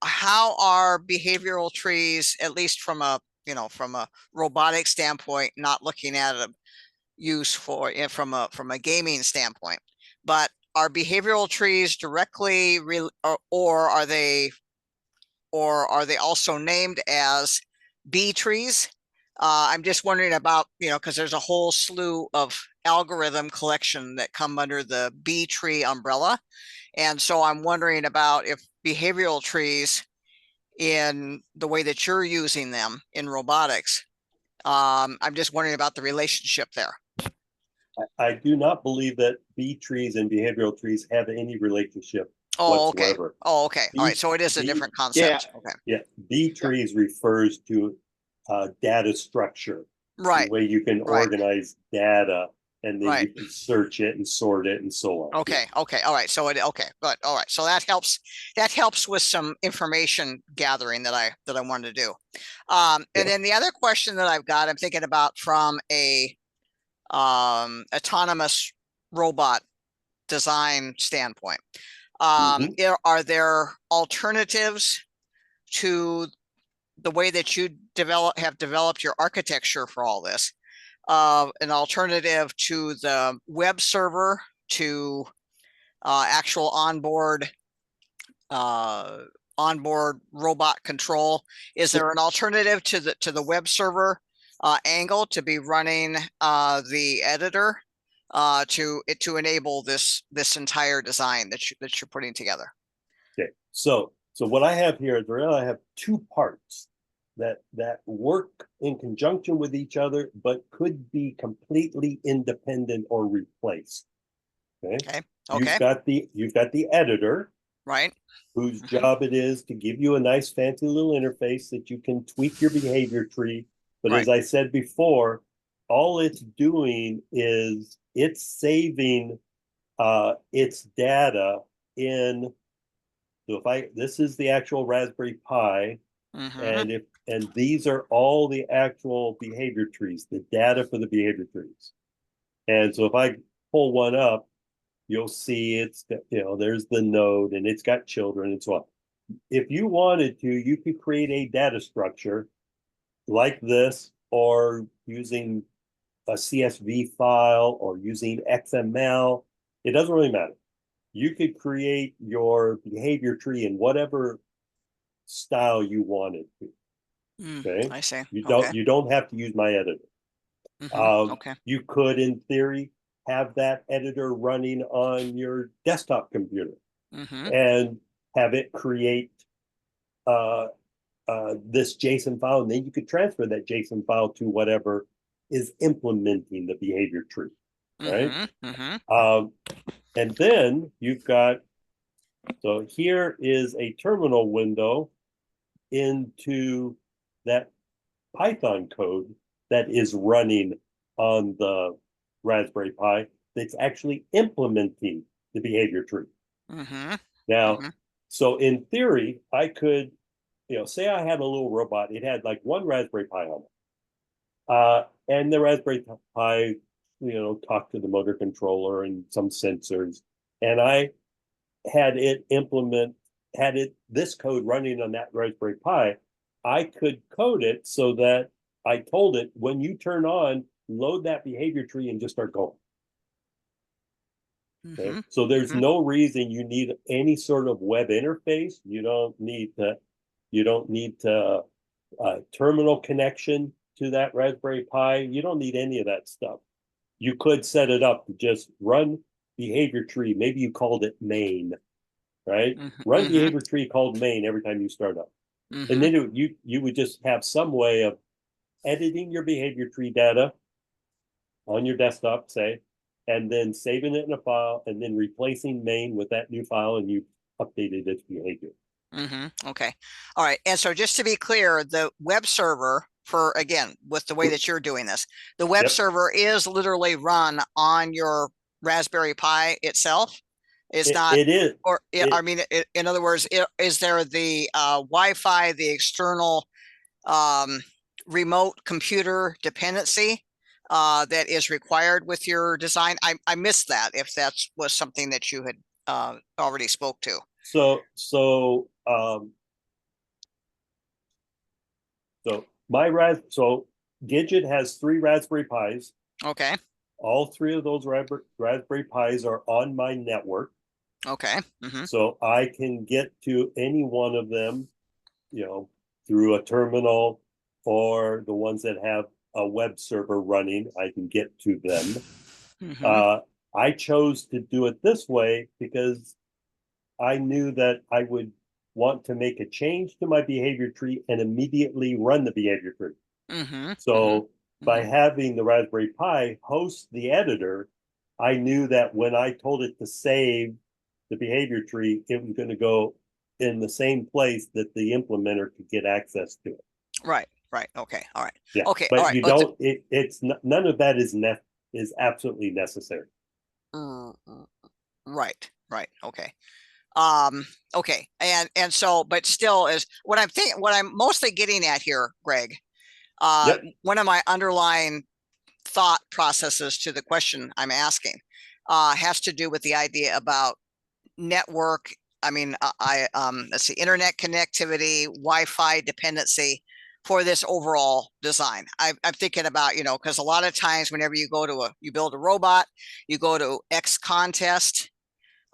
Speaker 21: how are behavioral trees, at least from a robotic standpoint, not looking at a use for from a gaming standpoint, but are behavioral trees directly or are they also named as B trees? I'm just wondering about, because there's a whole slew of algorithm collection that come under the B tree umbrella. And so I'm wondering about if behavioral trees, in the way that you're using them in robotics, I'm just wondering about the relationship there.
Speaker 3: I do not believe that B trees and behavioral trees have any relationship whatsoever.
Speaker 21: Okay. Oh, okay. All right. So it is a different concept. Okay.
Speaker 3: Yeah. B trees refers to data structure.
Speaker 21: Right.
Speaker 3: The way you can organize data, and then you can search it and sort it and so on.
Speaker 21: Okay. Okay. All right. So good. All right. So that helps with some information gathering that I wanted to do. And then the other question that I've got, I'm thinking about from a autonomous robot design standpoint. Are there alternatives to the way that you have developed your architecture for all this? An alternative to the web server, to actual onboard robot control? Is there an alternative to the web server angle to be running the editor to enable this entire design that you're putting together?
Speaker 3: Okay, so what I have here is I have two parts that work in conjunction with each other, but could be completely independent or replaced. Okay. You've got the editor,
Speaker 21: right,
Speaker 3: whose job it is to give you a nice fancy little interface that you can tweak your behavior tree. But as I said before, all it's doing is it's saving its data in. So this is the actual Raspberry Pi, and these are all the actual behavior trees, the data for the behavior trees. And so if I pull one up, you'll see it's, there's the node and it's got children and so on. If you wanted to, you could create a data structure like this, or using a CSV file or using XML. It doesn't really matter. You could create your behavior tree in whatever style you wanted to. Okay,
Speaker 21: I see.
Speaker 3: You don't have to use my editor. You could, in theory, have that editor running on your desktop computer and have it create this JSON file, and then you could transfer that JSON file to whatever is implementing the behavior tree, right? And then you've got, so here is a terminal window into that Python code that is running on the Raspberry Pi that's actually implementing the behavior tree. Now, so in theory, I could, say I had a little robot. It had like one Raspberry Pi on it. And the Raspberry Pi, talked to the motor controller and some sensors. And I had it this code running on that Raspberry Pi. I could code it so that I told it, when you turn on, load that behavior tree and just start going. Okay? So there's no reason you need any sort of web interface. You don't need to terminal connection to that Raspberry Pi. You don't need any of that stuff. You could set it up to just run behavior tree. Maybe you called it main, right? Run behavior tree called main every time you start up. And then you would just have some way of editing your behavior tree data on your desktop, say, and then saving it in a file, and then replacing main with that new file, and you updated its behavior.
Speaker 21: Okay. All right. And so just to be clear, the web server for, again, with the way that you're doing this, the web server is literally run on your Raspberry Pi itself. It's not,
Speaker 3: it is,
Speaker 21: or I mean, in other words, is there the Wi-Fi, the external remote computer dependency that is required with your design? I missed that, if that was something that you had already spoke to.
Speaker 3: So Gidget has 3 Raspberry Pis.
Speaker 21: Okay.
Speaker 3: All 3 of those Raspberry Pis are on my network.
Speaker 21: Okay.
Speaker 3: So I can get to any one of them, through a terminal, or the ones that have a web server running, I can get to them. I chose to do it this way because I knew that I would want to make a change to my behavior tree and immediately run the behavior tree. So by having the Raspberry Pi host the editor, I knew that when I told it to save the behavior tree, it was going to go in the same place that the implementer could get access to it.
Speaker 21: Right. Okay. All right.
Speaker 3: Yeah.
Speaker 21: Okay.
Speaker 3: But
Speaker 21: all right.
Speaker 3: you don't, it's none of that is absolutely necessary.
Speaker 21: Right. Okay. Okay. And so, but still is what I'm mostly getting at here, Greg. One of my underlying thought processes to the question I'm asking has to do with the idea about network. I mean, let's see, internet connectivity, Wi-Fi dependency for this overall design. I'm thinking about, because a lot of times whenever you go to you build a robot, you go to X contest,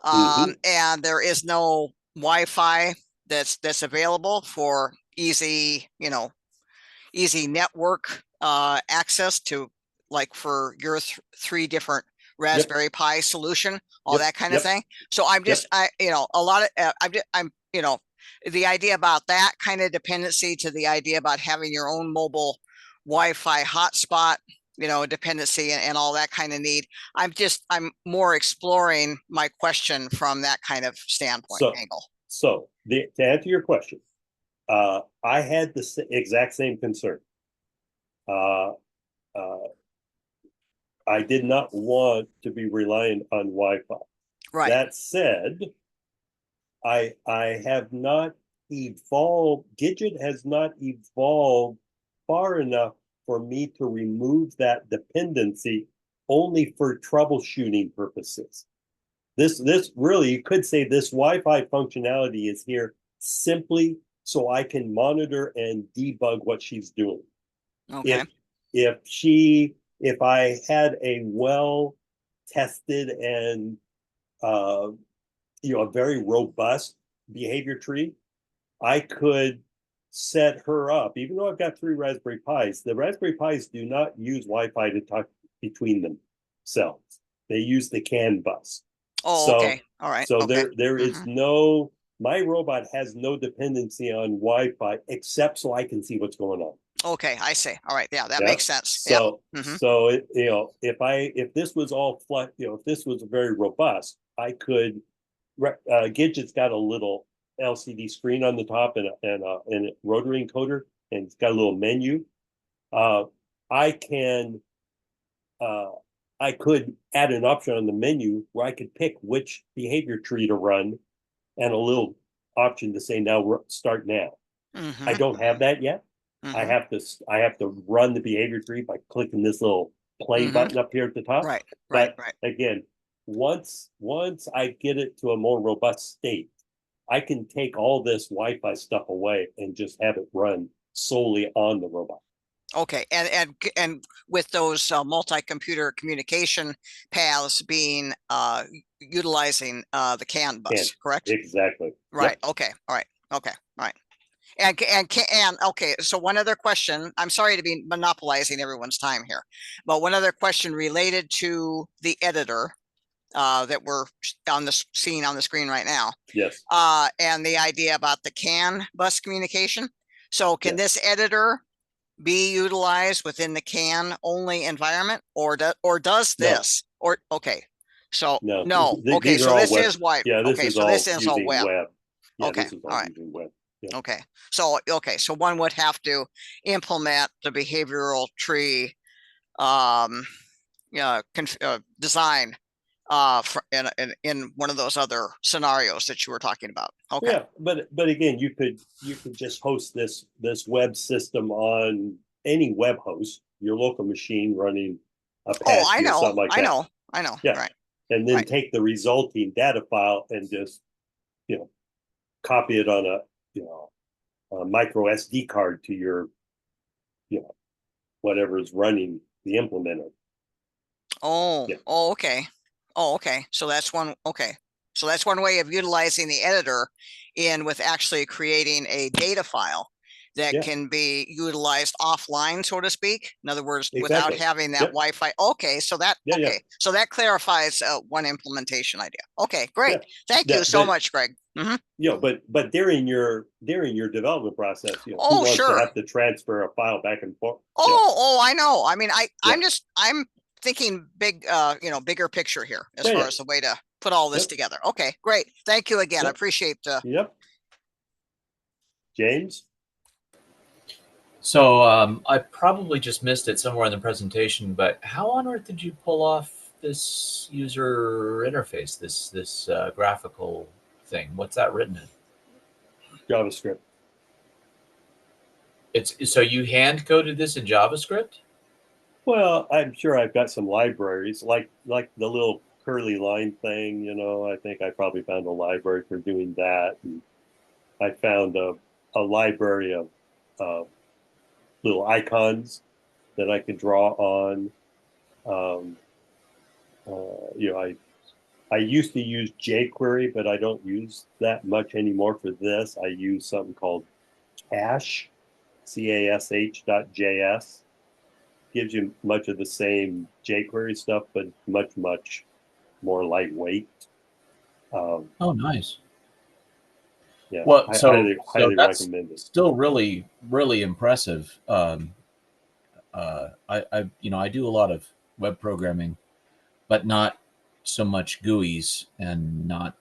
Speaker 21: and there is no Wi-Fi that's available for easy, easy network access to, like, for your 3 different Raspberry Pi solution, all that kind of thing. So I'm just, a lot of, I'm, the idea about that kind of dependency to the idea about having your own mobile Wi-Fi hotspot, dependency and all that kind of need. I'm more exploring my question from that kind of standpoint angle.
Speaker 3: So to answer your question, I had the exact same concern. I did not want to be reliant on Wi-Fi.
Speaker 21: Right.
Speaker 3: That said, I have not evolved. Gidget has not evolved far enough for me to remove that dependency only for troubleshooting purposes. This really, you could say this Wi-Fi functionality is here simply so I can monitor and debug what she's doing.
Speaker 21: Okay.
Speaker 3: If I had a well-tested and a very robust behavior tree, I could set her up. Even though I've got 3 Raspberry Pis, the Raspberry Pis do not use Wi-Fi to talk between themselves. They use the CAN bus.
Speaker 21: Oh, okay. All right.
Speaker 3: So
Speaker 21: okay.
Speaker 3: there is no, my robot has no dependency on Wi-Fi except so I can see what's going on.
Speaker 21: Okay, I see. All right, yeah, that makes sense.
Speaker 3: So, if this was all flat, if this was very robust, I could. Gidget's got a little LCD screen on the top and a rotary encoder, and it's got a little menu. I could add an option on the menu where I could pick which behavior tree to run, and a little option to say now start now. I don't have that yet. I have to run the behavior tree by clicking this little play button up here at the top.
Speaker 21: Right.
Speaker 3: Again, once I get it to a more robust state, I can take all this Wi-Fi stuff away and just have it run solely on the robot.
Speaker 21: Okay, and with those multi-computer communication paths being utilizing the CAN bus, correct?
Speaker 3: Exactly.
Speaker 21: Right. Yep. Okay. All right. Okay. All right. And okay, so one other question. I'm sorry to be monopolizing everyone's time here, but one other question related to the editor that we're seeing on the screen right now.
Speaker 3: Yes.
Speaker 21: And the idea about the CAN bus communication. So can this editor be utilized within the CAN only environment, or does this or, okay. So,
Speaker 3: No,
Speaker 21: no,
Speaker 3: th-
Speaker 21: okay,
Speaker 3: these are
Speaker 21: so
Speaker 3: all
Speaker 21: this
Speaker 3: web.
Speaker 21: is web.
Speaker 3: Yeah, this
Speaker 21: Okay,
Speaker 3: is
Speaker 21: so
Speaker 3: all
Speaker 21: this is all
Speaker 3: using
Speaker 21: web.
Speaker 3: Yeah,
Speaker 21: Okay,
Speaker 3: this is
Speaker 21: all
Speaker 3: all
Speaker 21: right.
Speaker 3: using web. Yeah.
Speaker 21: Okay, so, one would have to implement the behavioral tree, design, in one of those other scenarios that you were talking about. Okay.
Speaker 3: Yeah, but again, you could just host this web system on any web host, your local machine running
Speaker 21: Oh,
Speaker 3: Apache
Speaker 21: I
Speaker 3: or
Speaker 21: know,
Speaker 3: something like that.
Speaker 21: I know,
Speaker 3: Yeah,
Speaker 21: right.
Speaker 3: and then
Speaker 21: Right.
Speaker 3: take the resulting data file and just copy it on a micro SD card to your whatever is running the implementer.
Speaker 21: Oh,
Speaker 3: Yeah.
Speaker 21: oh, okay. Oh, okay. So that's one. Okay. So that's one way of utilizing the editor with actually creating a data file that
Speaker 3: Yeah.
Speaker 21: can be utilized offline, so to speak. In other words, without
Speaker 3: Exactly.
Speaker 21: having that
Speaker 3: Yep.
Speaker 21: Wi-Fi. Okay. So that,
Speaker 3: Yeah, yeah.
Speaker 21: okay. So that clarifies one implementation idea. Okay, great.
Speaker 3: Yeah.
Speaker 21: Thank
Speaker 3: Yeah,
Speaker 21: you so
Speaker 3: but-
Speaker 21: much, Greg. Mhm.
Speaker 3: But during your development process, who
Speaker 21: Oh,
Speaker 3: wants
Speaker 21: sure.
Speaker 3: to have to transfer a file back and forth?
Speaker 21: Oh, I know. I mean,
Speaker 3: Yeah.
Speaker 21: I'm thinking big, bigger picture here as
Speaker 3: Yeah,
Speaker 21: far
Speaker 3: yeah.
Speaker 21: as the way to put all this
Speaker 3: Yep.
Speaker 21: together. Okay, great. Thank you again. I
Speaker 3: Yep.
Speaker 21: appreciate
Speaker 3: Yep. James?
Speaker 11: So I probably just missed it somewhere in the presentation, but how on earth did you pull off this user interface, this graphical thing? What's that written in?
Speaker 3: JavaScript.
Speaker 11: So you hand coded this in JavaScript?
Speaker 3: Well, I'm sure I've got some libraries, like the little curly line thing. I think I probably found a library for doing that. And I found a library of little icons that I could draw on. I used to use jQuery, but I don't use that much anymore for this. I use something called Cash, CASH.js. Gives you much of the same jQuery stuff, but much more lightweight.
Speaker 11: Oh, nice.
Speaker 3: Yeah,
Speaker 11: Well,
Speaker 3: I
Speaker 11: so
Speaker 3: highly
Speaker 11: that's
Speaker 3: recommend it.
Speaker 11: still really, really impressive. I do a lot of web programming, but not so much GUIs and not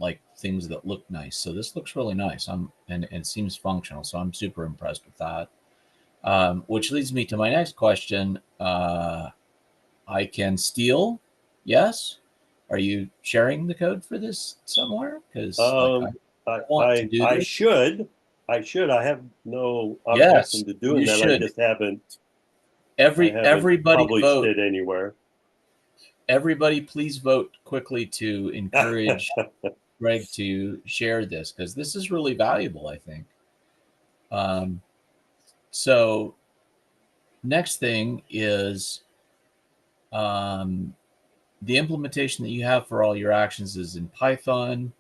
Speaker 11: like things that look nice. So this looks really nice. And it seems functional. So I'm super impressed with that. Which leads me to my next question. I can steal. Yes. Are you sharing the code for this somewhere? Because I want to do this.
Speaker 3: I should. I have no
Speaker 11: Yes,
Speaker 3: objection to doing
Speaker 11: you
Speaker 3: that.
Speaker 11: should.
Speaker 3: I just haven't.
Speaker 11: Everybody
Speaker 3: published
Speaker 11: vote.
Speaker 3: it anywhere.
Speaker 11: Everybody, please vote quickly to encourage Greg to share this, because this is really valuable, I think. So next thing is the implementation that you have for all your actions is in Python.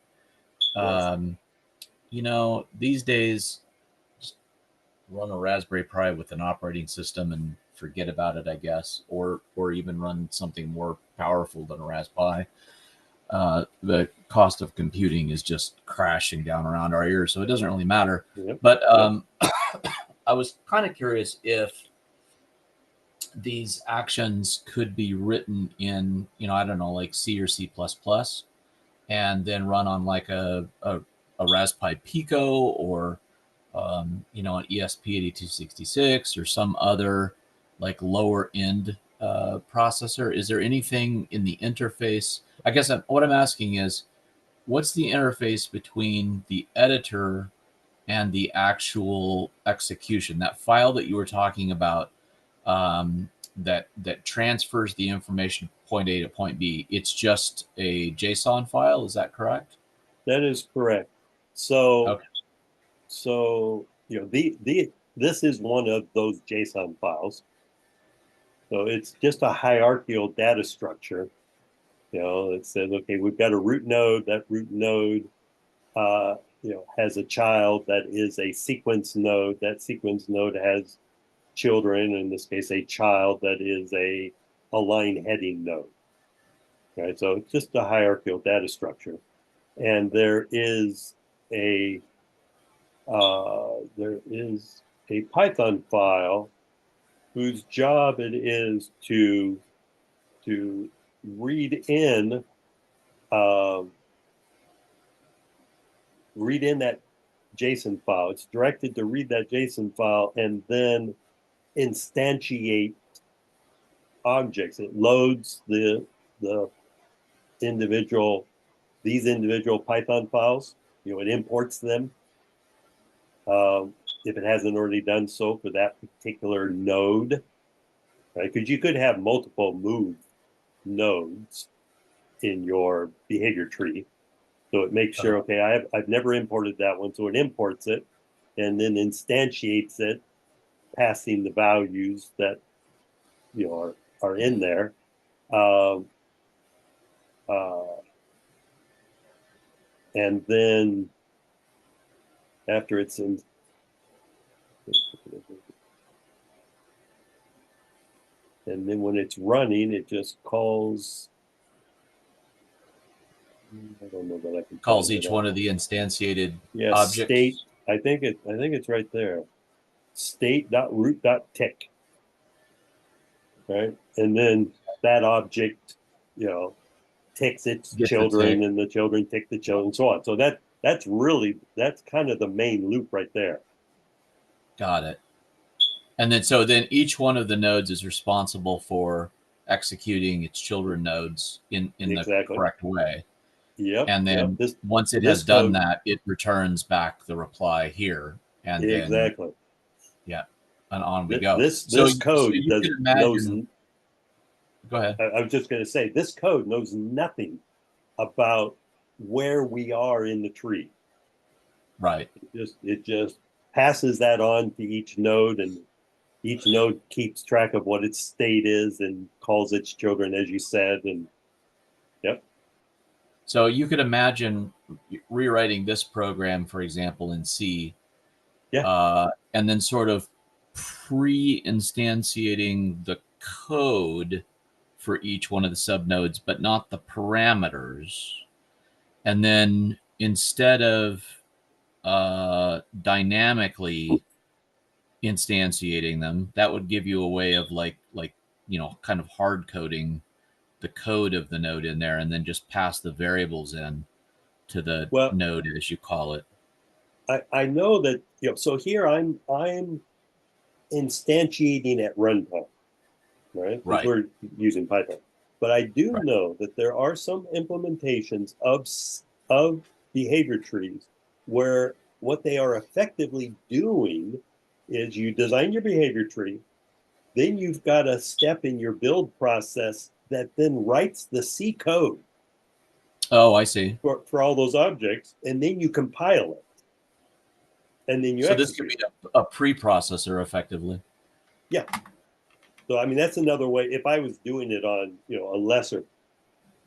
Speaker 11: These days, just run a Raspberry Pi with an operating system and forget about it, I guess, or even run something more powerful than a Raspberry Pi. The cost of computing is just crashing down around our ears, so it doesn't really matter.
Speaker 3: Yep.
Speaker 11: But I was kind of curious if these actions could be written in, I don't know, like C or C++, and then run on like a Raspberry Pi Pico or an ESP8266 or some other like lower end processor. Is there anything in the interface? I guess what I'm asking is, what's the interface between the editor and the actual execution? That file that you were talking about, that transfers the information point A to point B, it's just a JSON file. Is that correct?
Speaker 3: That is correct. So,
Speaker 11: okay.
Speaker 3: So this is one of those JSON files. So it's just a hierarchical data structure. It says, okay, we've got a root node. That root node, has a child that is a sequence node. That sequence node has children. In this case, a child that is a line heading node. Right. So it's just a hierarchical data structure, and there is a Python file whose job it is to read in that JSON file. It's directed to read that JSON file and then instantiate objects. It loads these individual Python files. It imports them. If it hasn't already done so for that particular node, right? Because you could have multiple move nodes in your behavior tree. So it makes sure, okay, I've never imported that one. So it imports it and then instantiates it, passing the values that are in there. And then after it's in, and then when it's running, it just calls. I don't know that I can
Speaker 2: calls each one of the instantiated objects.
Speaker 3: State. I think it's right there. State.root.tick. Right, and then that object, ticks its children, and the children tick the children, and so on. So that's kind of the main loop right there.
Speaker 2: Got it. And then each one of the nodes is responsible for executing its children nodes in the correct way.
Speaker 3: Yep.
Speaker 2: And then once it has done that, it returns back the reply here. And
Speaker 3: exactly.
Speaker 2: Yeah. And on we go.
Speaker 3: This code knows.
Speaker 2: Go ahead.
Speaker 3: I was just going to say, this code knows nothing about where we are in the tree.
Speaker 2: Right.
Speaker 3: It just passes that on to each node, and each node keeps track of what its state is and calls its children, as you said. And yep.
Speaker 2: So you could imagine rewriting this program, for example, in C.
Speaker 3: Yeah.
Speaker 2: And then sort of pre-instantiating the code for each one of the subnodes, but not the parameters. And then instead of dynamically instantiating them, that would give you a way of kind of hard coding the code of the node in there, and then just pass the variables in to the node, as you call it.
Speaker 3: I know that, so here I'm instantiating at runtime, right? Because we're using Python. But I do know that there are some implementations of behavior trees where what they are effectively doing is you design your behavior tree, then you've got a step in your build process that then writes the C code.
Speaker 2: Oh, I see.
Speaker 3: For all those objects, and then you compile it. And then you
Speaker 2: So this could be a preprocessor, effectively.
Speaker 3: Yeah. So I mean, that's another way. If I was doing it on a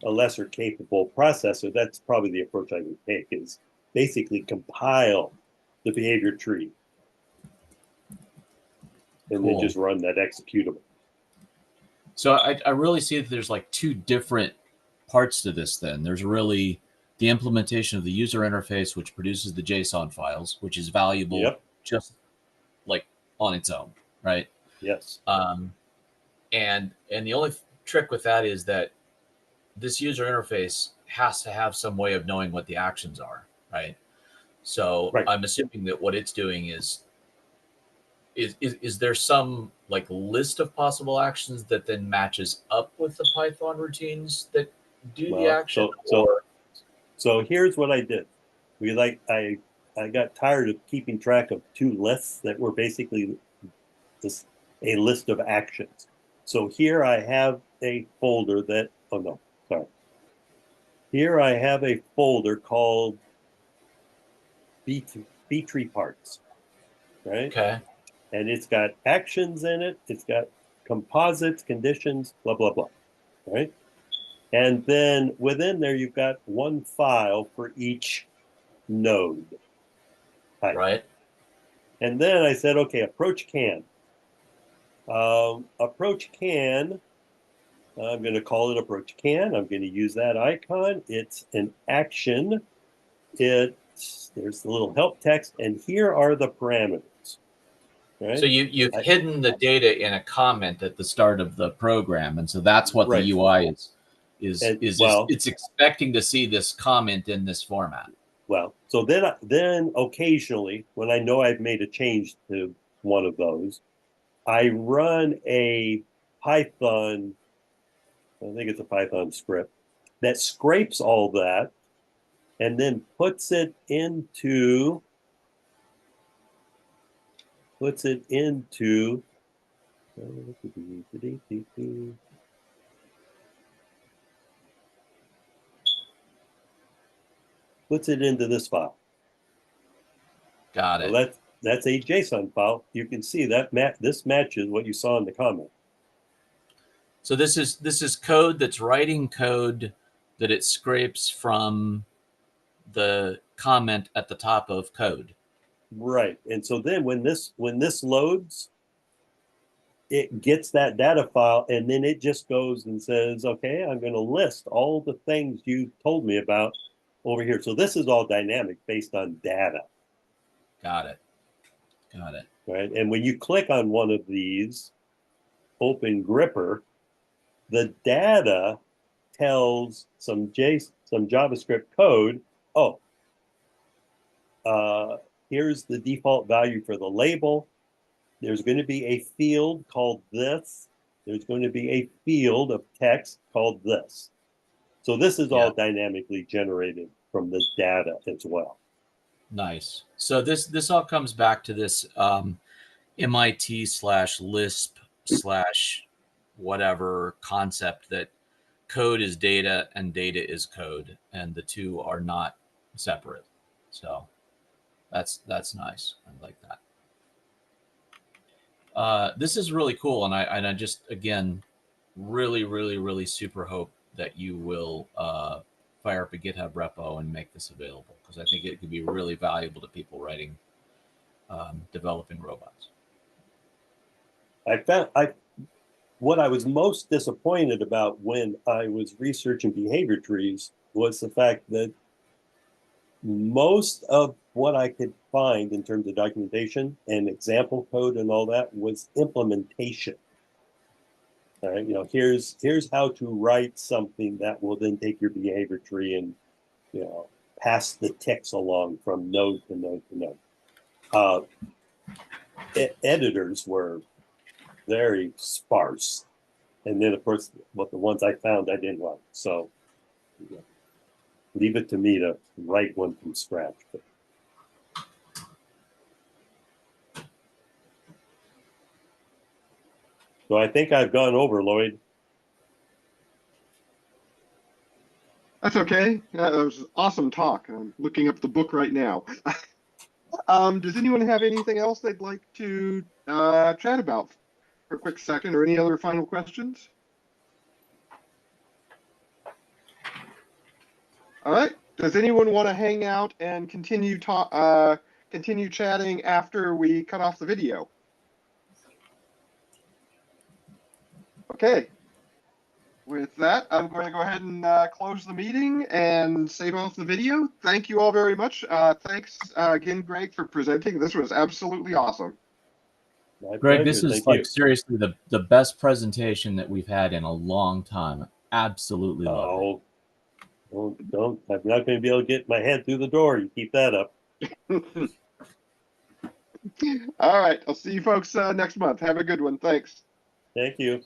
Speaker 3: lesser capable processor, that's probably the approach I would take, is basically compile the behavior tree and then just run that executable.
Speaker 2: So I really see that there's like two different parts to this then. There's really the implementation of the user interface, which produces the JSON files, which is valuable just like on its own, right?
Speaker 3: Yes.
Speaker 2: And the only trick with that is that this user interface has to have some way of knowing what the actions are, right? So I'm assuming that what it's doing is there some like list of possible actions that then matches up with the Python routines that do the action?
Speaker 3: So here's what I did. I got tired of keeping track of two lists that were basically just a list of actions. So here I have a folder that, Here I have a folder called B tree parts, right?
Speaker 2: Okay.
Speaker 3: And it's got actions in it. It's got composites, conditions, blah, blah, blah, right? And then within there, you've got one file for each node.
Speaker 2: Right.
Speaker 3: And then I said, okay, approach can. Approach can, I'm going to call it approach can. I'm going to use that icon. It's an action. There's the little help text, and here are the parameters. Right?
Speaker 2: So you've hidden the data in a comment at the start of the program, and so that's what the UI it's expecting to see this comment in this format.
Speaker 3: Well, so then occasionally, when I know I've made a change to one of those, I run a Python, I think it's a Python script, that scrapes all that and then puts it into puts it into this file.
Speaker 2: Got it.
Speaker 3: So that's a JSON file. You can see that this matches what you saw in the comment.
Speaker 2: So this is code that's writing code that it scrapes from the comment at the top of code.
Speaker 3: Right. And so then when this loads, it gets that data file and then it just goes and says, okay, I'm going to list all the things you told me about over here. So this is all dynamic based on data.
Speaker 2: Got it. Got it.
Speaker 3: Right. And when you click on one of these, open gripper, the data tells some JavaScript code. Oh, here's the default value for the label. There's going to be a field called this. There's going to be a field of text called this. So this is all dynamically generated from the data as well.
Speaker 2: Nice. So this all comes back to this MIT/Lisp/whatever concept that code is data and data is code, and the two are not separate. So that's nice. I like that. This is really cool, and I just again really super hope that you will fire up a GitHub repo and make this available, because I think it could be really valuable to people writing, developing robots.
Speaker 3: What I was most disappointed about when I was researching behavior trees was the fact that most of what I could find in terms of documentation and example code and all that was implementation. All right, here's how to write something that will then take your behavior tree and pass the ticks along from node to node to node. Editors were very sparse, and then of course, the ones I found I didn't like. So leave it to me to write one from scratch. So I think I've gone over, Lloyd.
Speaker 1: That's okay. That was awesome talk. I'm looking up the book right now. Does anyone have anything else they'd like to chat about for a quick second, or any other final questions? All right. Does anyone want to hang out and continue chatting after we cut off the video? Okay. With that, I'm going to go ahead and close the meeting and save off the video. Thank you all very much. Thanks again, Greg, for presenting. This was absolutely awesome.
Speaker 2: Greg, this is seriously the best presentation that we've had in a long time. Absolutely love it.
Speaker 3: Don't. I'm not going to be able to get my head through the door. You keep that up.
Speaker 1: All right. I'll see you folks next month. Have a good one. Thanks.
Speaker 3: Thank you.